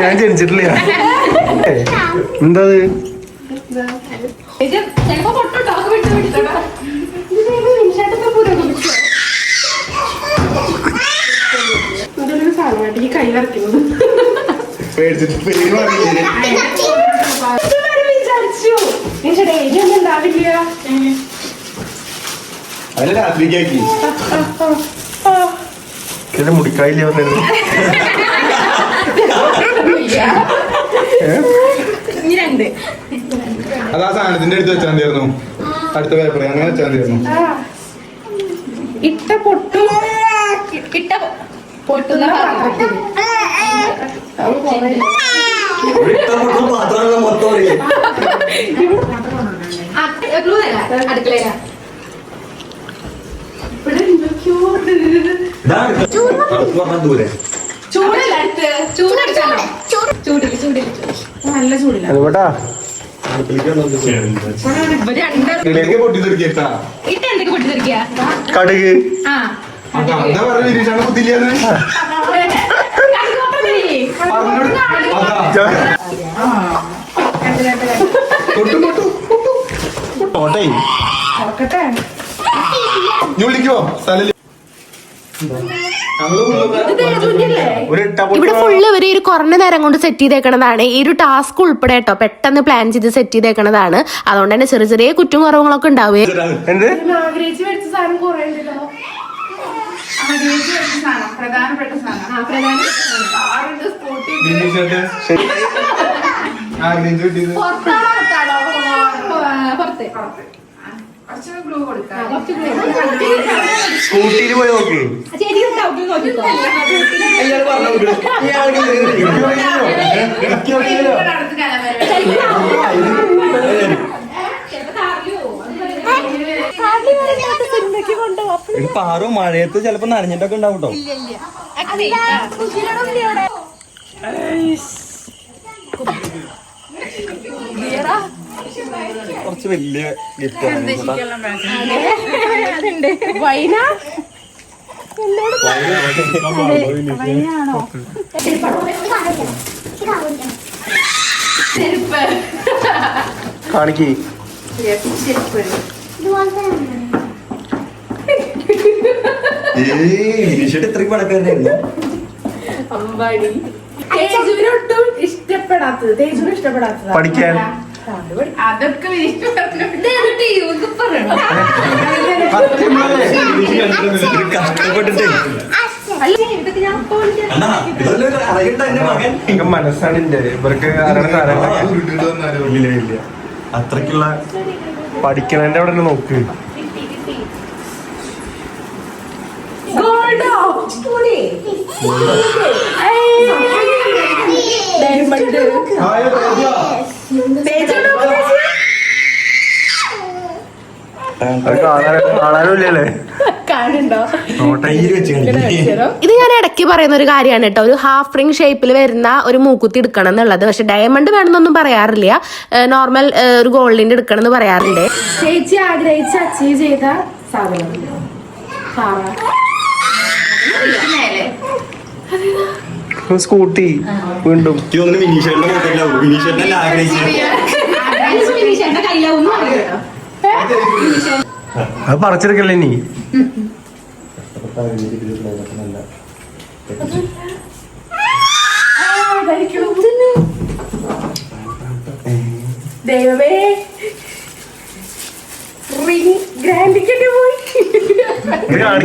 ഞാൻ ജനിച്ചിട്ടില്ല. എന്താ ഈ കൈ വരയ്ക്കുന്നത് വിചാരിച്ചു ഉണ്ടാവില്ല. രാത്രിക്കാക്കി മുടിക്കായില്ല വന്നിരുന്നു. അതാ സാധനത്തിന്റെ അടുത്ത് വെച്ചാൽ മതിയായിരുന്നു. അടുത്ത പേപ്പർ അങ്ങനെ വെച്ചാൽ മതിയായിരുന്നു. ഇട്ട പൊട്ടു ഇട്ട പൊട്ടുന്ന നല്ല ചൂടില്ല. കടുക് എന്താ പറഞ്ഞ നിരീക്ഷണ ബുദ്ധിയില്ലാതെ വിളിക്കുവോ സ്ഥലം ഇവിടെ ഫുള്ള് ഇവര് ഒരു കുറഞ്ഞ നേരം കൊണ്ട് സെറ്റ് ചെയ്തേക്കണതാണ്. ഈ ഒരു ടാസ്ക് ഉൾപ്പെടെ കേട്ടോ പെട്ടെന്ന് പ്ലാൻ ചെയ്ത് സെറ്റ് ചെയ്തേക്കണതാണ്. അതുകൊണ്ട് തന്നെ ചെറിയ ചെറിയ കുറ്റവും കുറവുകളൊക്കെ ഉണ്ടാവുക. ആഗ്രഹിച്ച് മേടിച്ച സാധനം കുറേ ഉണ്ടല്ലോ. പ്രധാനപ്പെട്ട സ്കൂട്ടിയിൽ പോയി നോക്ക്. പാറു മഴയത്ത് ചിലപ്പോ നനഞ്ഞിട്ടൊക്കെ ഉണ്ടാവും കേട്ടോ. കുറച്ച് വലിയ ഗിഫ്റ്റ് വൈന കാണിക്ക്. ഇത്രയും പണക്കാരനായിരുന്നു. അമ്പാടി തേജുവിനൊട്ടും ഇഷ്ടപ്പെടാത്തത്. തേജുവിന് ഇഷ്ടപ്പെടാത്തത് പഠിക്കാൻ അതൊക്കെ കഷ്ടപ്പെട്ടിട്ട് മനസ്സാണ് എന്റെ ഇവർക്ക് ഇല്ല അത്രക്കുള്ള പഠിക്കണതിന്റെ അവിടെ നോക്ക്. കാണാനില്ലല്ലേ. ഇത് ഞാൻ ഇടയ്ക്ക് പറയുന്ന ഒരു കാര്യമാണ് കേട്ടോ. ഒരു ഹാഫ് റിംഗ് ഷേപ്പിൽ വരുന്ന ഒരു മൂക്കുത്തി എടുക്കണം എന്നുള്ളത്. പക്ഷെ ഡയമണ്ട് വേണമെന്നൊന്നും പറയാറില്ല. നോർമൽ ഒരു ഗോൾഡിന്റെ എടുക്കണം എന്ന് പറയാറുണ്ട്. ചേച്ചി ആഗ്രഹിച്ച് അച്ചീവ് ചെയ്ത സാധനം സ്കൂട്ടി വീണ്ടും വിനീഷേട്ടന്റെ മുഖത്തിലാവും. വിനീഷേട്ടനെ ആഗ്രഹിച്ചു അത് പറിച്ചെടുക്കല്ലേ ഇനി. ദൈവമേ റിംഗ് ഗ്രാൻഡിക്കട്ടെ പോയി.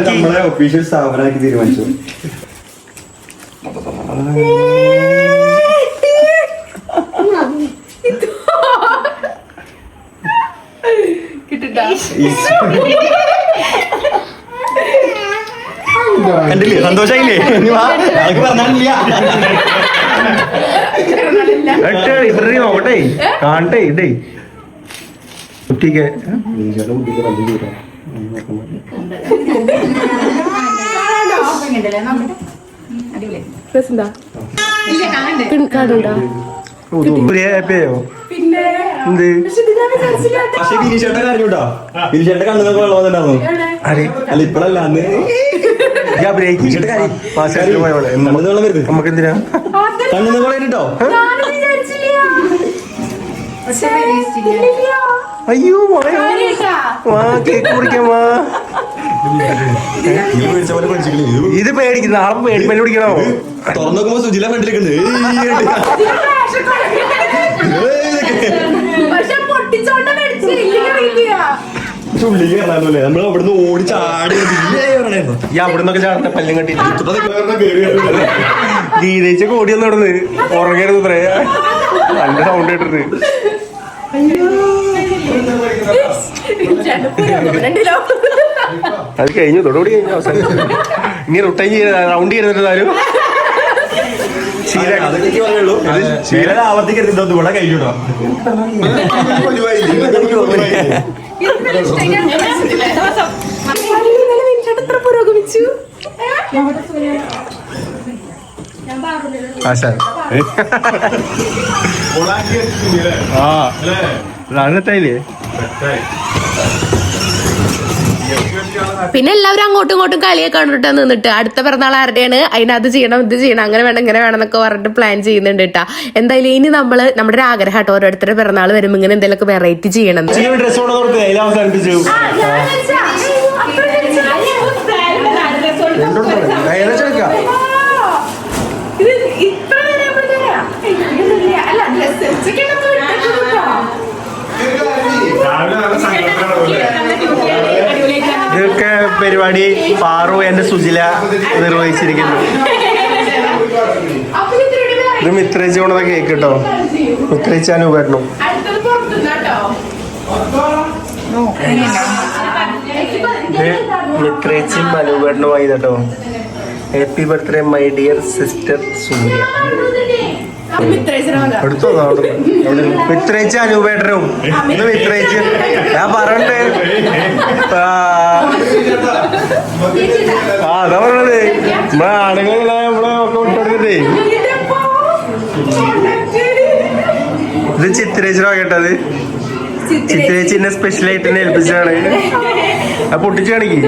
നമ്മളെ ഒഫീഷ്യൽ സ്ഥാപനമാക്കി തീരുമാനിച്ചു. കണ്ടില്ലേ, സന്തോഷായില്ലേ? ആൾക്ക് പറഞ്ഞില്ല. നോക്കട്ടെ കാണട്ടെ ഇടേ കുട്ടിക്ക് പിന്നെ എന്ത് പക്ഷെ വിനീഷേട്ടൻ കരഞ്ഞൂട്ടോ. വിനീഷേട്ടൻ കണ്ണുനൊക്കെ വെള്ളം വന്നിട്ടുണ്ടായിരുന്നു. അല്ല ഇപ്പഴല്ല, അന്ന് വെള്ളം വരുന്നത് നമുക്ക് എന്തിനാ കണ്ണുനൊക്കെ വെള്ളം കേട്ടോ. അയ്യോ വാ കേക്ക് കുടിക്കാൻ വാ. ഇത് പേടിക്കുന്ന ആളെ പേടിപ്പല്ലി പിടിക്കണോ? തുറന്നു നോക്കുമ്പോ സുജില ഫ്രണ്ടിലേക്കുണ്ട്. ചുള്ളി കയറാനല്ലേ നമ്മൾ അവിടുന്ന് ഓടി ചാടി ഈ അവിടുന്നൊക്കെ ചാടത്തെ പല്ലും കെട്ടി ഗീതേച്ചൊക്കെ ഓടി വന്ന് ഇവിടുന്ന് ഉറങ്ങരുത് പറയാ. നല്ല സൗണ്ട് കേട്ടിട്ട് അത് കഴിഞ്ഞു, തൊടുകൂടി കഴിഞ്ഞു. അവസാനം ഇനി റിട്ടേൺ റൗണ്ട് ചെയ്തിട്ടാലും ശീല ആവർത്തിക്കരുത്. ഇവിടെ കഴിഞ്ഞുട്ടോ. പുരോഗമിച്ചു. എന്നിട്ടായില്ലേ പിന്നെ എല്ലാവരും അങ്ങോട്ടും ഇങ്ങോട്ടും കളിയൊക്കെ കണ്ടിട്ടാ നിന്നിട്ട് അടുത്ത പിറന്നാൾ ആരുടെയാണ്, അതിനത് ചെയ്യണം ഇത് ചെയ്യണം അങ്ങനെ വേണം ഇങ്ങനെ വേണം എന്നൊക്കെ പറഞ്ഞിട്ട് പ്ലാൻ ചെയ്യുന്നുണ്ട് കേട്ടാ. എന്തായാലും ഇനി നമ്മുടെ ഒരു ആഗ്രഹം കേട്ടോ, ഓരോരുത്തരുടെ പിറന്നാൾ വരുമ്പോൾ ഇങ്ങനെ എന്തെങ്കിലുമൊക്കെ വെറൈറ്റി ചെയ്യണം. ഡ്രസ് അവസാനിപ്പിച്ചു. ഇതൊക്കെ പരിപാടി പാറു എന്റെ സുജില നിർവഹിച്ചിരിക്കുന്നു. ഇത് മിത്രേച്ചി കൊണ്ടത കേക്ക് കേട്ടോ. മിത്രേച്ചി അനുപേട്ടനും മിത്രേച്ചിയും അനുപേട്ടനുമായി കേട്ടോ. Happy birthday my dear sister Surya. എടുത്തോ മിത്രേച്ചി അനുപേട്ടനും ഇത് മിത്രേച്ചി. ഞാൻ പറഞ്ഞേ അതാ പറഞ്ഞത്. നമ്മളെ ആണുങ്ങളെ നമ്മളെ ഒക്കെ വിട്ടെടുത്തിട്ടേ. ഇത് ചിത്രേച്ചിനോ കേട്ടത്. ചിത്രേച്ചി എന്നെ സ്പെഷ്യലായിട്ട് എന്നെ ഏൽപ്പിച്ചാണ്. ആ പൊട്ടിച്ച് കാണിക്ക്.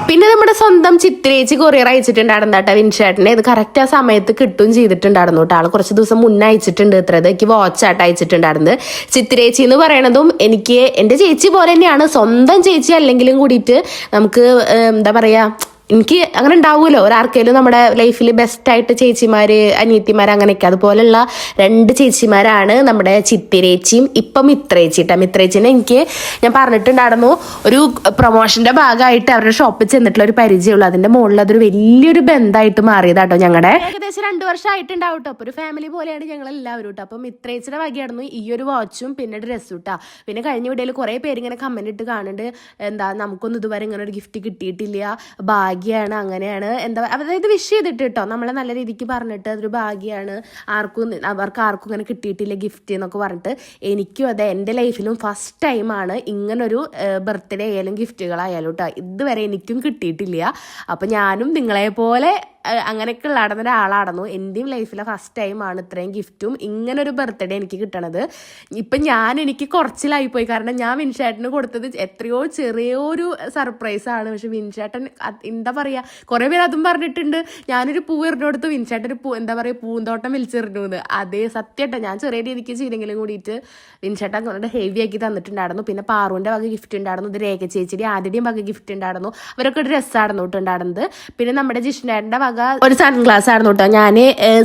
പിന്നെ നമ്മുടെ സ്വന്തം ചിത്രേച്ചി കൊറിയർ അയച്ചിട്ടുണ്ടായിരുന്നു കേട്ടോ വിൻഷേട്ടനെ. ഇത് കറക്റ്റ് ആ സമയത്ത് കിട്ടുകയും ചെയ്തിട്ടുണ്ടായിരുന്നു കേട്ടോ. ആള് കുറച്ച് ദിവസം മുന്നേ അയച്ചിട്ടുണ്ട്. ഇത്രത് എനിക്ക് വാച്ചായിട്ട് അയച്ചിട്ടുണ്ടായിരുന്നത്. ചിത്രേച്ചി എന്ന് പറയണതും എനിക്ക് എൻ്റെ ചേച്ചി പോലെ തന്നെയാണ്. സ്വന്തം ചേച്ചി അല്ലെങ്കിലും കൂടിയിട്ട് നമുക്ക് എന്താ പറയാ, എനിക്ക് അങ്ങനെ ഉണ്ടാവുമല്ലോ ഒരാർക്കെങ്കിലും നമ്മുടെ ലൈഫിൽ ബെസ്റ്റായിട്ട് ചേച്ചിമാര് അനിയത്തിമാർ അങ്ങനെയൊക്കെ. അതുപോലെയുള്ള 2 ചേച്ചിമാരാണ് നമ്മുടെ ചിത്തിരേച്ചിയും ഇപ്പം മിത്രേച്ചിട്ടാ. മിത്രേച്ചിനെ എനിക്ക് ഞാൻ പറഞ്ഞിട്ടുണ്ടായിരുന്നു ഒരു പ്രൊമോഷന്റെ ഭാഗമായിട്ട് അവരുടെ ഷോപ്പിൽ ചെന്നിട്ടുള്ള ഒരു പരിചയമുള്ളൂ. അതിന്റെ മുകളിൽ അതൊരു വലിയൊരു ബന്ധമായിട്ട് മാറിയതാട്ടോ. ഞങ്ങളുടെ ഏകദേശം 2 വർഷമായിട്ടുണ്ടാവും കേട്ടോ. അപ്പോൾ ഒരു ഫാമിലി പോലെയാണ് ഞങ്ങൾ എല്ലാവരും കേട്ടോ. അപ്പം മിത്രേച്ചിയുടെ വകയായിരുന്നു ഈ ഒരു വാച്ചും പിന്നെ ഡ്രസ്സും കേട്ടോ. പിന്നെ കഴിഞ്ഞ വീഡിയോയിൽ കുറേ പേര് ഇങ്ങനെ കമന്റ് ഇട്ട് കാണുന്നുണ്ട്, എന്താ നമുക്കൊന്നും ഇതുവരെ ഇങ്ങനെ ഒരു ഗിഫ്റ്റ് കിട്ടിയിട്ടില്ല, ഭാഗ്യമാണ് അങ്ങനെയാണ് എന്താ, അതായത് വിഷ് ചെയ്തിട്ട് കേട്ടോ നമ്മളെ നല്ല രീതിക്ക് പറഞ്ഞിട്ട് അതൊരു ഭാഗ്യമാണ്, അവർക്ക് ആർക്കും ഇങ്ങനെ കിട്ടിയിട്ടില്ല ഗിഫ്റ്റ് എന്നൊക്കെ പറഞ്ഞിട്ട്. എനിക്കും അതെ, എൻ്റെ ലൈഫിലും ഫസ്റ്റ് ടൈമാണ് ഇങ്ങനൊരു ബർത്ത്ഡേ ആയാലും ഗിഫ്റ്റുകളായാലും കേട്ടോ. ഇതുവരെ എനിക്കും കിട്ടിയിട്ടില്ല. അപ്പം ഞാനും നിങ്ങളെ പോലെ അങ്ങനെയൊക്കെ ഉള്ളാടുന്ന ഒരാളായിരുന്നു. എൻ്റെയും ലൈഫിലെ ഫസ്റ്റ് ടൈമാണ് ഇത്രയും ഗിഫ്റ്റും ഇങ്ങനൊരു ബർത്ത്ഡേ എനിക്ക് കിട്ടണത്. ഇപ്പം എനിക്ക് കുറച്ചിലായിപ്പോയി. കാരണം ഞാൻ വിൻഷേട്ടന് കൊടുത്തത് എത്രയോ ചെറിയൊരു സർപ്രൈസാണ്. പക്ഷെ വിൻഷേട്ടൻ എന്താ പറയുക, കുറേ പേര് അതും പറഞ്ഞിട്ടുണ്ട്. ഞാനൊരു പൂ എറിഞ്ഞെടുത്ത് വിൻഷേട്ടൻ എന്താ പറയുക പൂന്തോട്ടം വലിച്ചെറിഞ്ഞു എന്ന്. അതേ സത്യമായിട്ടോ, ഞാൻ ചെറിയ രീതിക്ക് ചെയ്തെങ്കിലും കൂടിയിട്ട് വിൻഷേട്ടൻ കൊണ്ട് ഹെവി ആക്കി തന്നിട്ടുണ്ടായിരുന്നു. പിന്നെ പാറുവിൻ്റെ വക ഗിഫ്റ്റ് ഉണ്ടായിരുന്നു, ഇത് രേഖ ചേച്ചിയുടെ ആദ്യയും വക ഗിഫ്റ്റ് ഉണ്ടായിരുന്നു. അവരൊക്കെ ഒരു ഡ്രസ്സായിരുന്നു കേട്ടുണ്ടായിരുന്നത്. പിന്നെ നമ്മുടെ ജിഷ്ണേട്ടൻ്റെ വക ഒരു സൺഗ്ലാസ് ആയിരുന്നു കേട്ടോ. ഞാൻ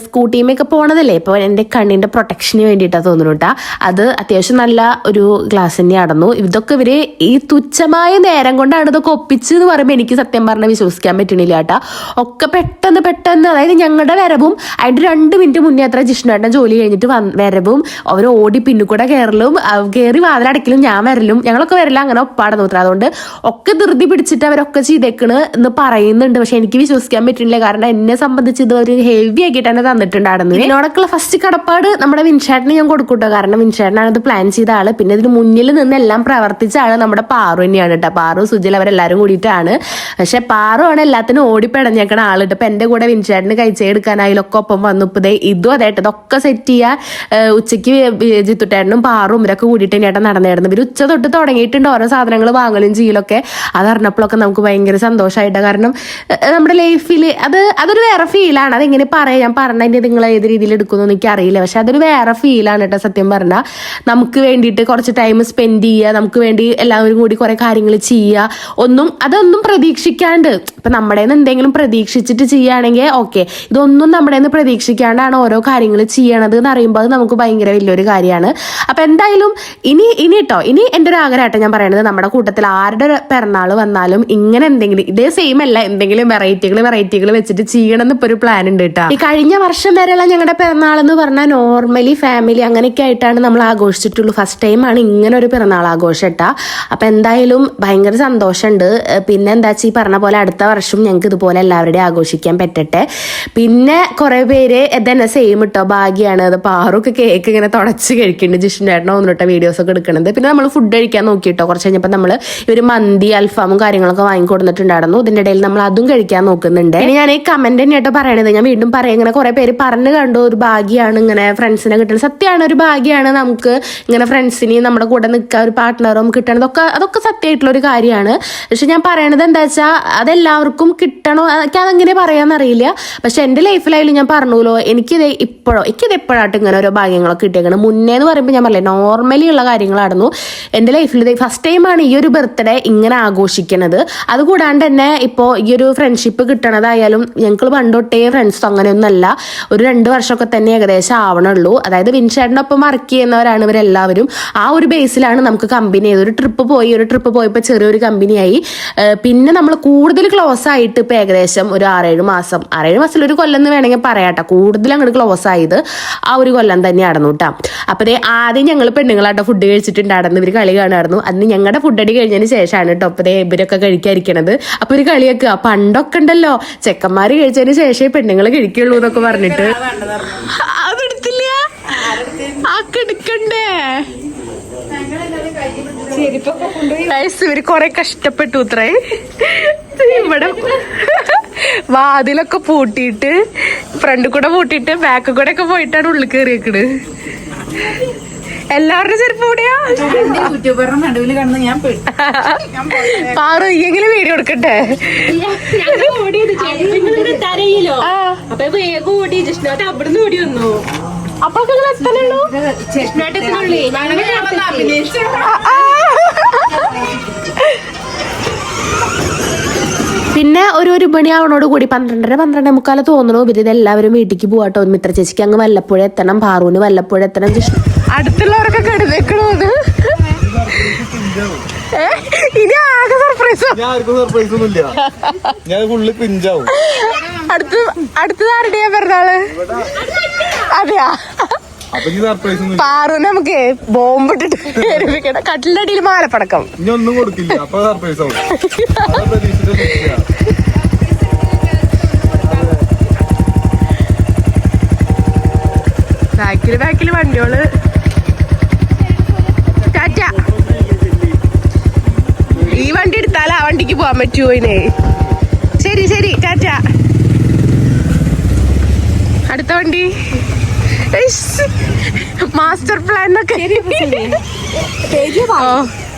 സ്കൂട്ടിയുമൊക്കെ പോണതല്ലേ, ഇപ്പോൾ എൻ്റെ കണ്ണിൻ്റെ പ്രൊട്ടക്ഷന് വേണ്ടിയിട്ടാണ് തോന്നുന്നു കേട്ടോ. അത് അത്യാവശ്യം നല്ല ഒരു ഗ്ലാസ് തന്നെയായിരുന്നു. ഇതൊക്കെ ഇവര് ഈ തുച്ഛമായ നേരം കൊണ്ടാണ് ഇതൊക്കെ ഒപ്പിച്ച് എന്ന് പറയുമ്പോൾ എനിക്ക് സത്യം പറഞ്ഞാൽ വിശ്വസിക്കാൻ പറ്റണില്ല കേട്ടോ. ഒക്കെ പെട്ടെന്ന് അതായത് ഞങ്ങളുടെ വരവും അതിൻ്റെ 2 മിനിറ്റ് മുന്നേ അത്ര ജിഷ്ണേട്ടൻ ജോലി കഴിഞ്ഞിട്ട് വരവും അവർ ഓടി പിന്നുകൂടെ കയറി വാതിലടക്കലും ഞാൻ വരലും ഞങ്ങളൊക്കെ വരല അങ്ങനെ ഒപ്പാടെ നോക്കുക. അതുകൊണ്ട് ഒക്കെ ധൃതി പിടിച്ചിട്ട് അവരൊക്കെ ചെയ്തേക്കണ് എന്ന് പറയുന്നുണ്ട്. പക്ഷെ എനിക്ക് വിശ്വസിക്കാൻ പറ്റുന്നില്ല. കാരണം എന്നെ സംബന്ധിച്ച് ഇത് ഒരു ഹെവി ആക്കിയിട്ട് തന്നെ തന്നിട്ടുണ്ടായിരുന്നു. ഇതിനോടൊക്കെയുള്ള ഫസ്റ്റ് കടപ്പാട് നമ്മുടെ വിൻഷേട്ടന് ഞാൻ കൊടുക്കൂട്ടോ. കാരണം വിൻഷേട്ടനാണ് ഇത് പ്ലാൻ ചെയ്ത ആള്. പിന്നെ ഇതിന് മുന്നിൽ നിന്ന് എല്ലാം പ്രവർത്തിച്ച ആള് നമ്മുടെ പാറു തന്നെയാണ് കേട്ടോ. പാറു സുജിൽ അവരെല്ലാരും കൂടിയിട്ടാണ്. പക്ഷെ പാറു ആണ് എല്ലാത്തിനും ഓടിപ്പിടഞ്ഞേക്കണ ആളിട്ട്. ഇപ്പൊ എന്റെ കൂടെ വിൻഷേട്ടന് കഴിച്ചെടുക്കാനായാലൊക്കെ ഒപ്പം വന്നു. ഇപ്പൊ ഇതും അതായിട്ട് ഇതൊക്കെ സെറ്റ് ചെയ്യാ ഉച്ചയ്ക്ക് ജിത്തുട്ടേട്ടനും പാറും ഇവരൊക്കെ കൂടിയിട്ട് ചേട്ടൻ നടന്നായിരുന്നു. ഇവർ ഉച്ച തൊട്ട് തുടങ്ങിയിട്ടുണ്ട് ഓരോ സാധനങ്ങൾ വാങ്ങലും ചെയ്യലൊക്കെ. അതറിഞ്ഞപ്പോഴൊക്കെ നമുക്ക് ഭയങ്കര സന്തോഷമായിട്ട്. കാരണം നമ്മുടെ ലൈഫിൽ അതൊരു വേറെ ഫീലാണ്. അതെങ്ങനെ പറയാം, ഞാൻ പറഞ്ഞതിൻ്റെ നിങ്ങൾ ഏത് രീതിയിൽ എടുക്കുന്നു എനിക്ക് അറിയില്ല. പക്ഷെ അതൊരു വേറെ ഫീലാണ് കേട്ടോ. സത്യം പറഞ്ഞാൽ നമുക്ക് വേണ്ടിയിട്ട് കുറച്ച് ടൈം സ്പെൻഡ് ചെയ്യുക, നമുക്ക് വേണ്ടി എല്ലാവരും കൂടി കുറെ കാര്യങ്ങൾ ചെയ്യുക, അതൊന്നും പ്രതീക്ഷിക്കാണ്ട്. ഇപ്പൊ നമ്മുടെ എന്തെങ്കിലും പ്രതീക്ഷിച്ചിട്ട് ചെയ്യുകയാണെങ്കിൽ ഓക്കെ, ഇതൊന്നും നമ്മുടെ പ്രതീക്ഷിക്കാണ്ടാണ് ഓരോ കാര്യങ്ങൾ ചെയ്യണത് എന്ന് അറിയുമ്പോൾ അത് നമുക്ക് ഭയങ്കര വലിയൊരു കാര്യമാണ്. അപ്പൊ എന്തായാലും ഇനി എൻ്റെ ഒരു ആഗ്രഹമായിട്ട് ഞാൻ പറയണത്, നമ്മുടെ കൂട്ടത്തിൽ ആരുടെ പിറന്നാൾ വന്നാലും ഇങ്ങനെ എന്തെങ്കിലും ഇതേ സെയിം അല്ല, എന്തെങ്കിലും വെറൈറ്റികൾ വെച്ചിട്ട് ചെയ്യണമെന്ന് ഇപ്പൊ ഒരു പ്ലാൻ ഉണ്ട് കേട്ടോ. ഈ കഴിഞ്ഞ വർഷം വരെയുള്ള ഞങ്ങളുടെ പിറന്നാൾ എന്ന് പറഞ്ഞാൽ നോർമലി ഫാമിലി അങ്ങനെയൊക്കെ ആയിട്ടാണ് നമ്മൾ ആഘോഷിച്ചിട്ടുള്ളൂ. ഫസ്റ്റ് ടൈമാണ് ഇങ്ങനെ ഒരു പിറന്നാൾ ആഘോഷം കേട്ടാ. അപ്പൊ എന്തായാലും ഭയങ്കര സന്തോഷമുണ്ട്. പിന്നെ എന്താ വെച്ചാൽ ഈ പറഞ്ഞ പോലെ അടുത്ത വർഷം ഞങ്ങൾക്ക് ഇതുപോലെ എല്ലാവരുടെയും ആഘോഷിക്കാൻ പറ്റട്ടെ. പിന്നെ കുറെ പേര് ഇതന്നെ സെയിം ഇട്ടോ ഭാഗ്യാണ്. അത് പാറൊക്കെ കേക്ക് ഇങ്ങനെ തുടച്ച് കഴിക്കുന്നുണ്ട്. ജിഷ്ണേട്ടനോ ഒന്നിട്ടോ വീഡിയോസ് ഒക്കെ എടുക്കണത്. പിന്നെ നമ്മൾ ഫുഡ് കഴിക്കാൻ നോക്കിയിട്ടോ. കുറച്ച് കഴിഞ്ഞപ്പോൾ നമ്മൾ ഒരു മന്തി അൽഫാമും കാര്യങ്ങളൊക്കെ വാങ്ങിക്കൊടുത്തിട്ടുണ്ടായിരുന്നു. ഇതിന്റെ ഇടയിൽ നമ്മൾ അതും കഴിക്കാൻ നോക്കുന്നുണ്ട്. പിന്നെ ഞാൻ ഈ കമന്റ് തന്നെയാട്ടോ പറയണത്. ഞാൻ വീണ്ടും പറയാം, ഇങ്ങനെ കുറെ പേര് പറഞ്ഞു കണ്ടു ഒരു ഭാഗ്യമാണ് ഇങ്ങനെ ഫ്രണ്ട്സിനെ കിട്ടുന്നത്. സത്യമാണ്, ഒരു ഭാഗ്യമാണ് നമുക്ക് ഇങ്ങനെ ഫ്രണ്ട്സിന് നമ്മുടെ കൂടെ നിൽക്കുക, ഒരു പാർട്ട്ണറും കിട്ടണത്. അതൊക്കെ സത്യമായിട്ടുള്ള ഒരു കാര്യമാണ്. പക്ഷെ ഞാൻ പറയണത് എന്താ വെച്ചാൽ അതെല്ലാവർക്കും കിട്ടണോ എനിക്ക് അതെങ്ങനെ പറയാന്നറിയില്ല. പക്ഷെ എൻ്റെ ലൈഫിലായാലും ഞാൻ പറഞ്ഞല്ലോ, എനിക്കിത് എപ്പോഴായിട്ട് ഇങ്ങനെ ഓരോ ഭാഗ്യങ്ങളൊക്കെ കിട്ടിയേക്കണം. മുന്നേ എന്ന് പറയുമ്പോൾ ഞാൻ പറഞ്ഞില്ലേ നോർമലി ഉള്ള കാര്യങ്ങളായിരുന്നു. എൻ്റെ ലൈഫിൽ ഫസ്റ്റ് ടൈമാണ് ഈ ഒരു ബർത്ത്ഡേ ഇങ്ങനെ ആഘോഷിക്കുന്നത്. അതുകൂടാണ്ട് തന്നെ ഇപ്പോൾ ഈ ഒരു ഫ്രണ്ട്ഷിപ്പ് കിട്ടണതായാലും ഞങ്ങൾ പണ്ടൊട്ടേ ഫ്രണ്ട്സ് അങ്ങനെയൊന്നുമല്ല. ഒരു 2 വർഷമൊക്കെ തന്നെ ഏകദേശം ആവണുള്ളൂ. അതായത് വിൻഷേട്ടനൊപ്പം വർക്ക് ചെയ്യുന്നവരാണ് ഇവരെല്ലാവരും. ആ ഒരു ബേസിലാണ് നമുക്ക് കമ്പനി ചെയ്ത് ഒരു ട്രിപ്പ് പോയപ്പോൾ ചെറിയൊരു കമ്പനിയായി. പിന്നെ നമ്മൾ കൂടുതൽ ക്ലോസ് ആയിട്ട് ഇപ്പം ഏകദേശം ഒരു 6-7 മാസം 1 കൊല്ലം എന്ന് വേണമെങ്കിൽ പറയാട്ടോ. കൂടുതൽ അങ്ങോട്ട് ക്ലോസ് ആയത് ആ ഒരു കൊല്ലം തന്നെയായിരുന്നു കേട്ടോ. അപ്പോൾ ആദ്യം ഞങ്ങൾ പെണ്ണുങ്ങളാട്ടോ ഫുഡ് കഴിച്ചിട്ടുണ്ടായിരുന്നു. ഇവർ കളി കാണുമായിരുന്നു. അന്ന് ഞങ്ങളുടെ ഫുഡ് അടി കഴിഞ്ഞതിന് ശേഷമാണ് കേട്ടോ അപ്പോൾ ഇവരൊക്കെ കഴിക്കാതിരിക്കണത്. അപ്പോൾ ഇവർ കളിയാക്കുക, പണ്ടൊക്കെ ഉണ്ടല്ലോ ചെക്കന്മാർ കഴിച്ചതിന് ശേഷമേ പെണ്ണുങ്ങൾ കഴിക്കുള്ളൂ എന്നൊക്കെ പറഞ്ഞിട്ട് അതെടുത്തില്ല ആക്കെടുക്കണ്ടേ. ഇവര് കൊറേ കഷ്ടപ്പെട്ടു ഇത്രേ. ഇവിടെ വാതിലൊക്കെ പൂട്ടിയിട്ട് ഫ്രണ്ട് കൂടെ പൂട്ടിയിട്ട് ബാക്ക് കൂടെ ഒക്കെ പോയിട്ടാണ് ഉള്ളിൽ കയറിയേക്കണ്. എല്ലാവരുടെ ചെരുപ്പ് ഇവിടെയാ. പാറു എങ്കിലും വീഡിയോ എടുക്കട്ടെ. അപ്പൊക്കെ എത്തലുള്ളൂ. പിന്നെ ഒരു മണിയാവണോട് കൂടി 12:30 തോന്നുന്നു ഇവരിതെല്ലാവരും വീട്ടിലേക്ക് പോവാട്ടോ. മിത്ര ചേച്ചിക്ക് അങ്ങ് വല്ലപ്പുഴ എത്തണം, പാറുവിന് വല്ലപ്പുഴ എത്തണം. അടുത്തുള്ളവരൊക്കെ കെടുതേക്കണോ? ഇനി ആകെ സർപ്രൈസ്. അടുത്തതാരുടെയാ പിറന്നാള്? അതെയാ പാറു നമുക്ക് ബോംബിട്ടിട്ട് കട്ടിലിന്റെ അടിയിൽ മാലപ്പടക്കം. ബാക്കില് വണ്ടിയോള്. ടാറ്റ. ഈ വണ്ടി എടുത്താൽ ആ വണ്ടിക്ക് പോവാൻ പറ്റുമോ? ശരി ടാറ്റ. വണ്ടി മാസ്റ്റർ പ്ലാൻ എന്നൊക്കെ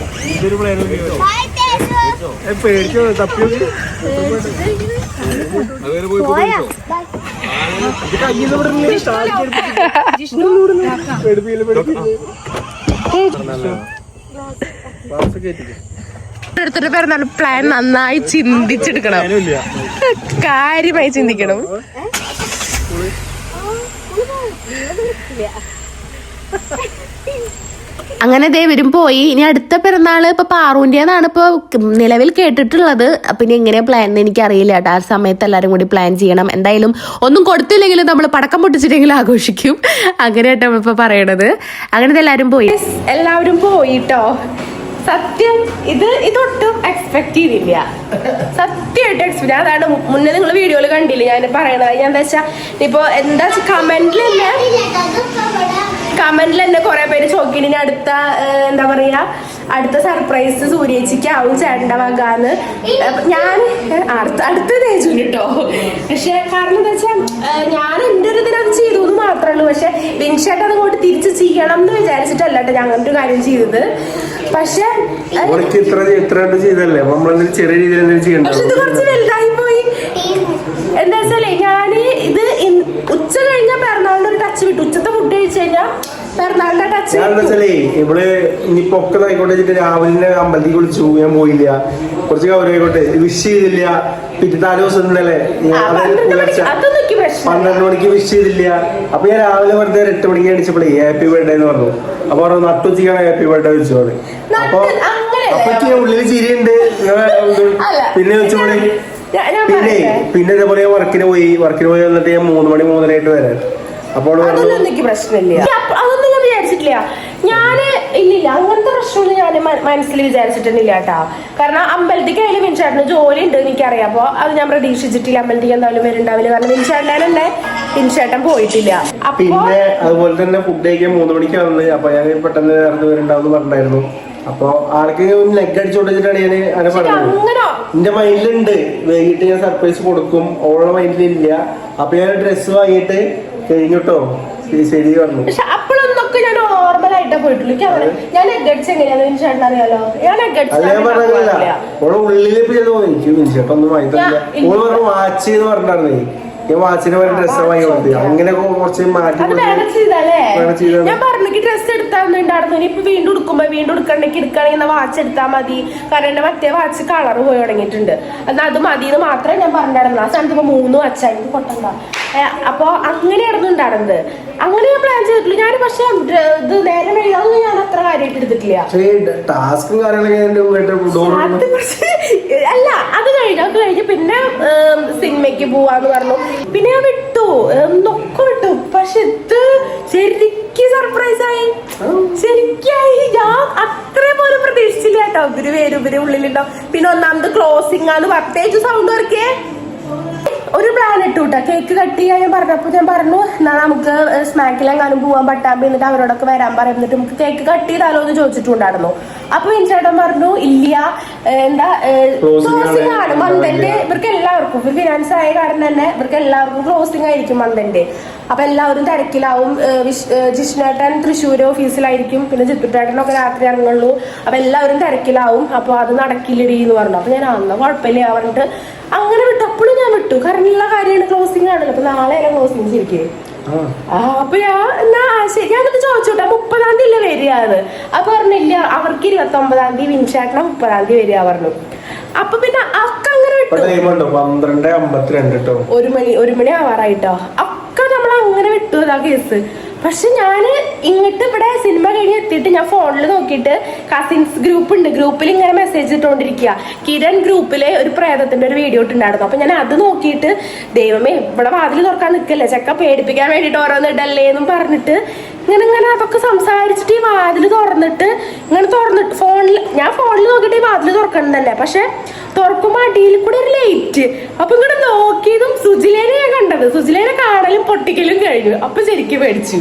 പേടിച്ചോ തപ്പി എടുത്തിട്ട് പിറന്നാൾ പ്ലാൻ നന്നായി ചിന്തിച്ചെടുക്കണം, കാര്യമായി ചിന്തിക്കണം. അങ്ങനെ ദേവരും പോയി. ഇനി അടുത്ത പിറന്നാള് ഇപ്പൊ പാറൂന്റെന്നാണ് ഇപ്പൊ നിലവിൽ കേട്ടിട്ടുള്ളത്. പിന്നെ എങ്ങനെയാ പ്ലാൻ എന്ന് എനിക്കറിയില്ല കേട്ടോ. ആ സമയത്ത് എല്ലാരും കൂടി പ്ലാൻ ചെയ്യണം. എന്തായാലും ഒന്നും കൊടുത്തില്ലെങ്കിലും നമ്മൾ പടക്കം പൊട്ടിച്ചിട്ടെങ്കിലും ആഘോഷിക്കും. അങ്ങനെയാട്ടോ നമ്മളിപ്പോ പറയണത്. അങ്ങനത്തെ എല്ലാവരും പോയിട്ടോ. സത്യം ഇതൊട്ടും എക്സ്പെക്ട് ചെയ്തില്ല, സത്യമായിട്ട് എക്സ്പെക്ട്. അതാണ് മുന്നേ നിങ്ങൾ വീഡിയോയിൽ കണ്ടില്ലേ ഞാൻ പറയണത്. ഞാൻ എന്താ വെച്ചാ ഇപ്പൊ എന്താ കമന്റിൽ തന്നെ കുറെ പേര് ചോദിക്കണി അടുത്ത എന്താ പറയാ അടുത്ത സർപ്രൈസ് സൂര്യേച്ചിക്കാവും ചേട്ടൻ്റെ വകാന്ന്. ഞാൻ അടുത്ത തേച്ചു കേട്ടോ. പക്ഷെ കാരണം എന്താ വെച്ചാൽ ഞാൻ എൻ്റെ ഒരു ഇതിനത് ചെയ്തു എന്ന് മാത്രമേ ഉള്ളൂ. പക്ഷെ വിൻഷേട്ട് അതങ്ങോട്ട് തിരിച്ച് ചെയ്യണം എന്ന് വിചാരിച്ചിട്ടല്ല കേട്ടോ ഞാൻ അങ്ങനത്തെ ഒരു കാര്യം ചെയ്തത്. പക്ഷെ ചെറിയ രീതിയിൽ പക്ഷെ ഇത് കുറച്ച് വലുതായി പോയി. എന്താ വെച്ചാലേ ഞാന് ഇത് ഉച്ച കഴിഞ്ഞ പിറന്നാളിന്റെ ഒരു ടച്ച് വിട്ടു. ഉച്ചത്തെ ഫുഡ് കഴിച്ചു കഴിഞ്ഞാൽ പിറന്നാളിന്റെ ടച്ച് ഇവിടെ ഇനിയിപ്പോ ഒക്കെ ആയിക്കോട്ടെ രാവിലെ അമ്പലത്തിൽ വിളിച്ചു, ഞാൻ പോയില്ല. കുറച്ച് കവരായിക്കോട്ടെ വിഷ് ചെയ്തില്ല. പിറ്റേ 4 ദിവസം ഇന്നലെ 12 മണിക്ക് വിഷ് ചെയ്തില്ല. അപ്പൊ ഞാൻ രാവിലെ വെറുതെ 8 മണിക്ക് എണിച്ചപ്പോഴേ ഹാപ്പി ബർത്ത്ഡേ എന്ന് പറഞ്ഞു. അപ്പൊ പറഞ്ഞു നട്ടുച്ചയ്ക്കാണ് ഹാപ്പി ബർത്ത്ഡേ വെച്ചോളെ. അപ്പൊ ഉള്ളിൽ ചിരിയുണ്ട്. പിന്നെ വെച്ചോളെ പിന്നെ ഇതേപോലെ വർക്കിന് പോയി വന്നിട്ട് ഞാൻ 3 മണി 3:30 ആയിട്ട് വരാൻ. അപ്പോൾ അതൊന്നും എനിക്ക് പ്രശ്നമില്ല, അതൊന്നും ഞാൻ വിചാരിച്ചിട്ടില്ല. ഞാന് ഇല്ലില്ല അങ്ങനത്തെ പ്രശ്നമൊന്നും ഞാൻ മനസ്സിൽ വിചാരിച്ചിട്ടൊന്നുമില്ല കേട്ടോ. കാരണം അമ്പലത്തേക്ക് ആയാലും വിൻചേട്ടന് ജോലി ഉണ്ട് എനിക്കറിയാം. അപ്പൊ അത് ഞാൻ പ്രതീക്ഷിച്ചിട്ടില്ല അമ്പലത്തേക്ക് എന്തായാലും വരുന്നുണ്ടാവില്ല. കാരണം വിൻചേട്ടനെ വിൻചേട്ടൻ പോയിട്ടില്ല. പിന്നെ അതുപോലെ തന്നെ ഫുഡ് കഴിക്കാൻ 3 മണിക്ക് വന്നത്. അപ്പൊ ഞാൻ പെട്ടെന്ന് നേരത്തെ വരുന്നുണ്ടാവും പറഞ്ഞിട്ടുണ്ടായിരുന്നു. അപ്പൊ ആൾക്ക് ലെഗ് അടിച്ചുകൊണ്ടിട്ടാണ് ഞാൻ അങ്ങനെ പറഞ്ഞത്. എന്റെ മൈൻഡിലുണ്ട് വൈകിട്ട് ഞാൻ സർപ്രൈസ് കൊടുക്കും, ഓളെ മൈൻഡിലില്ല. അപ്പൊ ഞാൻ ഡ്രസ്സ് വാങ്ങിയിട്ട് കഴിഞ്ഞിട്ടോ ശരി പറഞ്ഞു. പക്ഷെ അപ്പോഴൊന്നൊക്കെ ഞാൻ നോർമൽ ആയിട്ടാ പോയിട്ടുള്ളൂ. ഞാൻ ലെഗ് അടിച്ച് എങ്ങനെയാന്ന് വിൻചേട്ടൻ അറിയാലോ. ഞാൻ ഓളെ ഉള്ളിലിപ്പോ ചെയ്തോ എനിക്ക് വിൻചേട്ടൊന്നും വാങ്ങി തന്നില്ല. ഓള് പറഞ്ഞു വാച്ച് എന്ന് പറഞ്ഞിട്ടുണ്ടായിരുന്നേ. ഞാൻ വാച്ചിന് വേണ്ടി ഡ്രസ്സ് വാങ്ങി കൊടുത്തു. അങ്ങനെ കുറച്ച് മാറ്റി ഞാൻ പറഞ്ഞു ഡ്രസ്സ് എടുത്താണ്ടായിരുന്നു. ഇപ്പൊ വീണ്ടും എടുക്കണമെങ്കിൽ വാച്ച് എടുത്താൽ മതി. കാരണം എന്റെ മറ്റേ വാച്ച് കളർ പോയി തുടങ്ങിയിട്ടുണ്ട്. എന്നാൽ അത് മതി എന്ന് മാത്രമേ ഞാൻ പറഞ്ഞിരുന്നു. ആ സ്ഥാനത്ത് ഇപ്പൊ 3 വാച്ചായി പൊട്ടണ്ട. അപ്പൊ അങ്ങനെയായിരുന്നു ഉണ്ടായിരുന്നത്. അങ്ങനെ ഞാൻ പ്ലാൻ ചെയ്തിട്ടുള്ളൂ. ഞാൻ പക്ഷെ ഇത് നേരം അതൊന്നും ഞാൻ അത്ര കാര്യമായിട്ട് എടുത്തിട്ടില്ല. അല്ല അത് കഴിഞ്ഞ് പിന്നെ സിനിമയ്ക്ക് പോവാന്ന് പറഞ്ഞു. പിന്നെ ഞാൻ വിട്ടു, ഒന്നൊക്കെ വിട്ടു. പക്ഷെ ഇത് ശരിക്കും സർപ്രൈസ് ആയി, ശരിക്കായി. ഞാൻ അത്രേ പോലും പ്രതീക്ഷിച്ചില്ല കേട്ടോ. ഇവര് ഉള്ളിലുണ്ടാവും. പിന്നെ ഒന്നാമത് ക്ലോസിംഗ് ആണ്. പ്രത്യേകിച്ച് സൗണ്ട് വർക്കേ ഒരു പ്ലാൻ ഇട്ടു കേട്ടോ. കേക്ക് കട്ട് ചെയ്യാൻ ഞാൻ പറഞ്ഞപ്പോൾ ഞാൻ പറഞ്ഞു എന്നാ നമുക്ക് സ്മാക്കിലെങ്ങാനും പോവാൻ പട്ടാമ്പി എന്നിട്ട് അവരോടൊക്കെ വരാൻ പറയുന്നിട്ട് നമുക്ക് കേക്ക് കട്ട് ചെയ്താലോ എന്ന് ചോദിച്ചിട്ടുണ്ടായിരുന്നു. അപ്പൊ ചേട്ടൻ പറഞ്ഞു ഇല്ല, എന്താ ക്ലോസിംഗ് ആണ് മന്തിന്റെ. ഇവർക്ക് എല്ലാവർക്കും ഫിനാൻസ് ആയ കാരണം തന്നെ ഇവർക്ക് എല്ലാവർക്കും ക്ലോസിംഗ് ആയിരിക്കും മന്തിന്റെ. അപ്പൊ എല്ലാവരും തിരക്കിലാവും. ജിഷ്ണേട്ടൻ തൃശ്ശൂർ ഓഫീസിലായിരിക്കും. പിന്നെ ജിത്തുട്ടേട്ടനൊക്കെ രാത്രി ഇറങ്ങുള്ളൂ. അപ്പൊ എല്ലാവരും തിരക്കിലാവും. അപ്പൊ അത് നടക്കില്ലടി എന്ന് പറഞ്ഞു. അപ്പൊ ഞാൻ അന്ന് കുഴപ്പമില്ല പറഞ്ഞിട്ട് അങ്ങനെ വിട്ടു. അപ്പോഴും ഞാൻ വിട്ടു. കാരണം ഉള്ള കാര്യമാണ്, ക്ലോസിംഗ് ആണല്ലോ. അപ്പൊ നാളെയല്ല ക്ലോസിംഗ് ശരിക്കും. അപ്പൊ ഞാനത് ചോദിച്ചോട്ടെ 30-ാം തീയതി അല്ലേ വരികയാണ്. അപ്പൊ പറഞ്ഞില്ല അവർക്ക് 29-ാം തീയതി വിൻചേട്ടനെ 30-ാം തീയതി വരിക പറഞ്ഞു. അപ്പൊ പിന്നെ ഒക്കെ അങ്ങനെ വിട്ടു. 1 മണി ആവാറായിട്ടോ. ഒക്കെ നമ്മൾ അങ്ങനെ വിട്ടു ആ കേസ്. പക്ഷെ ഞാന് ഇങ്ങോട്ട് ഇവിടെ സിനിമ കഴിഞ്ഞ് എത്തിയിട്ട് ഞാൻ ഫോണിൽ നോക്കിയിട്ട് കസിൻസ് ഗ്രൂപ്പ് ഉണ്ട്, ഗ്രൂപ്പിൽ ഇങ്ങനെ മെസ്സേജ് ഇട്ടുകൊണ്ടിരിക്കുക. കിരൺ ഗ്രൂപ്പിലെ ഒരു പ്രേതത്തിന്റെ ഒരു വീഡിയോ ഇട്ടുണ്ടായിരുന്നു. അപ്പൊ ഞാൻ അത് നോക്കിയിട്ട് ദൈവമേ ഇവിടെ വാതിൽ തുറക്കാൻ നിൽക്കല്ലേ ചെക്ക പേടിപ്പിക്കാൻ വേണ്ടിയിട്ട് ഓരോന്ന് ഇടല്ലേ എന്നും പറഞ്ഞിട്ട് ഇങ്ങനെ അതൊക്കെ സംസാരിച്ചിട്ട് ഈ വാതില് തുറന്നിട്ട് ഞാൻ ഫോണിൽ നോക്കിയിട്ട് ഈ വാതില് തുറക്കണം തന്നെ. പക്ഷെ തുറക്കുമ്പോ അടിയിൽ കൂടെ ഒരു ലൈറ്റ്. അപ്പൊ ഇങ്ങോട്ട് നോക്കിയതും സുജിലേനെ ഞാൻ കണ്ടത്. സുജിലേനെ കാണലും പൊട്ടിക്കലും കഴിഞ്ഞു. അപ്പൊ ശരിക്കും പേടിച്ചു.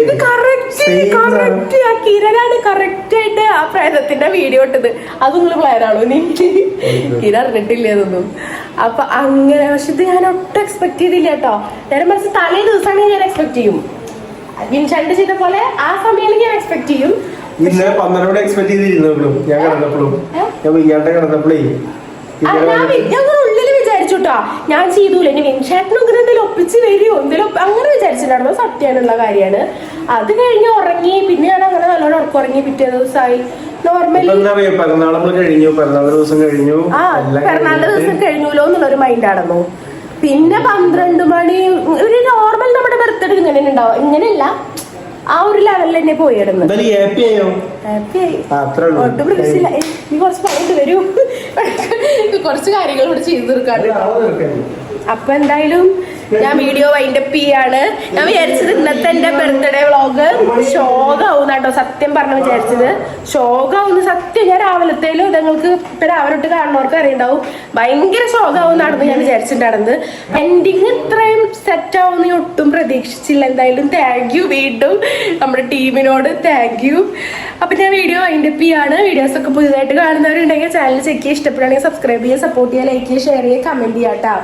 ഇത് കറക്റ്റ് ആ കിരണാണ് കറക്റ്റ് ആയിട്ട് ആ പ്രേതത്തിന്റെ വീഡിയോ ഇട്ടത്. അത് നിങ്ങൾ പ്ലാനാണോ? കിര അറിഞ്ഞിട്ടില്ല അതൊന്നും. അപ്പൊ അങ്ങനെ. പക്ഷെ ഇത് ഞാൻ ഒട്ടും എക്സ്പെക്ട് ചെയ്തില്ല കേട്ടോ. നേരെ മറിച്ച് തലേ ദിവസമാണെങ്കിൽ ഞാൻ എക്സ്പെക്ട് ചെയ്യും. വിൻഷാന്റെ ചെയ്ത പോലെ ആ സമയം ഞാൻ എക്സ്പെക്ട് ചെയ്യും. ഇന്നലെ 12 എക്സ്പെക്ട് ചെയ്തിരുന്നു. ഞാൻ കിടന്നപ്പോഴും ഞാൻ വയ്യാണ്ട് കിടന്നപ്പോഴേ ഞങ്ങൾ ഉള്ളില് വിചാരിച്ചുട്ടോ ഞാൻ ചെയ്തൂല. ഇനി വിൻഷാട്ടിനും ഇങ്ങനെ എന്തെങ്കിലും ഒപ്പിച്ച് വരുമോ എന്തെങ്കിലും അങ്ങനെ വിചാരിച്ചിട്ടുണ്ടായിരുന്നു. സത്യമായിട്ടുള്ള കാര്യമാണ്. അത് കഴിഞ്ഞ് ഉറങ്ങി. പിന്നെ ഞാൻ അങ്ങനെ നല്ലോണം ഉറങ്ങി. പിറ്റേ ദിവസമായി നോർമലി പിറന്നാൾ ദിവസം കഴിഞ്ഞൂലോ എന്നുള്ളൊരു മൈൻഡാണെന്നോ. പിന്നെ 12 മണി ഒരു നോർമൽ നമ്മുടെ ബർത്ത്ഡേ ഇങ്ങനെ ഉണ്ടാവും. ഇങ്ങനെയല്ല, ആ ഒരു ലെവലിൽ തന്നെ പോയിരുന്നു. ഒട്ടും പ്രതീക്ഷയില്ല. നീ കുറച്ച് പണിയിട്ട് വരൂ. കുറച്ച് കാര്യങ്ങൾ ഇവിടെ ചെയ്തു തീർക്കാറുണ്ട്. അപ്പൊ എന്തായാലും ഞാൻ വീഡിയോ വൈൻഡപ്പ് ചെയ്യാണ്. ഞാൻ വിചാരിച്ചത് ഇന്നത്തെ എന്റെ ബർത്ത്ഡേ വ്ളോഗ് ഷോകാവും കേട്ടോ. സത്യം പറഞ്ഞ വിചാരിച്ചത് ഷോകാവുന്ന സത്യം. ഞാൻ രാവിലത്തേലും നിങ്ങൾക്ക് ഇപ്പൊ രാവിലെ തൊട്ട് കാണുന്നവർക്ക് അറിയുണ്ടാവും. ഭയങ്കര ഷോകാവും നടന്ന് ഞാൻ വിചാരിച്ചിട്ടുണ്ടായിരുന്നത്. എൻഡിങ് ഇത്രയും സെറ്റ് ആവുന്ന ഒട്ടും പ്രതീക്ഷിച്ചില്ല. എന്തായാലും താങ്ക് യു. വീണ്ടും നമ്മുടെ ടീമിനോട് താങ്ക് യു. അപ്പൊ ഞാൻ വീഡിയോ വൈൻഡപ്പ് ചെയ്യാണ്. വീഡിയോസ് ഒക്കെ പുതിയതായിട്ട് കാണുന്നവരുണ്ടെങ്കിൽ ചാനൽ ചെക്ക് ചെയ്യുക. ഇഷ്ടപ്പെടുകയാണെങ്കിൽ സബ്സ്ക്രൈബ് ചെയ്യുക, സപ്പോർട്ട് ചെയ്യുക, ലൈക്ക് ചെയ്യുക, ഷെയർ ചെയ്യുക, കമന്റ് ചെയ്യുക കേട്ടോ.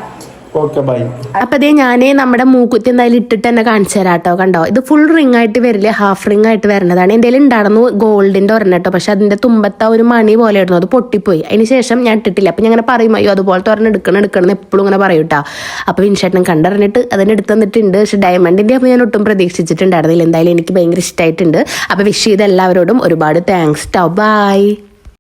അപ്പൊ അതേ ഞാനേ നമ്മുടെ മൂക്കുത്തി എന്തായാലും ഇട്ടിട്ട് തന്നെ കാണിച്ചു തരാം കേട്ടോ. കണ്ടോ, ഇത് ഫുൾ റിംഗ് ആയിട്ട് വരില്ല, ഹാഫ് റിംഗ് ആയിട്ട് വരുന്നതാണ്. എൻ്റെ കയ്യിൽ ഉണ്ടായിരുന്നു ഗോൾഡിന്റെ ഒരെണ്ണം കേട്ടോ. പക്ഷെ അതിന്റെ തുമ്പത്ത ഒരു മണി പോലെ ആയിരുന്നു, അത് പൊട്ടിപ്പോയി. അതിന് ശേഷം ഞാൻ ഇട്ടിട്ടില്ല. അപ്പൊ ഞാൻ അങ്ങനെ പറയും, അയ്യോ അതുപോലത്തെ ഒരെണ്ണം എടുക്കണം എപ്പോഴും ഇങ്ങനെ പറയും കേട്ടോ. അപ്പൊ വിൻഷേട്ടൻ കണ്ടറിഞ്ഞിട്ട് അതിന് എടുത്ത് തന്നിട്ടുണ്ട്. പക്ഷെ ഡയമണ്ടിന്റെ അപ്പൊ ഞാൻ ഒട്ടും പ്രതീക്ഷിച്ചിട്ടുണ്ടായിരുന്നില്ല. എന്തായാലും എനിക്ക് ഭയങ്കര ഇഷ്ടമായിട്ടുണ്ട്. അപ്പൊ വിഷ് ചെയ്ത എല്ലാവരോടും ഒരുപാട് താങ്ക്സ് ട്ടോ. ബൈ.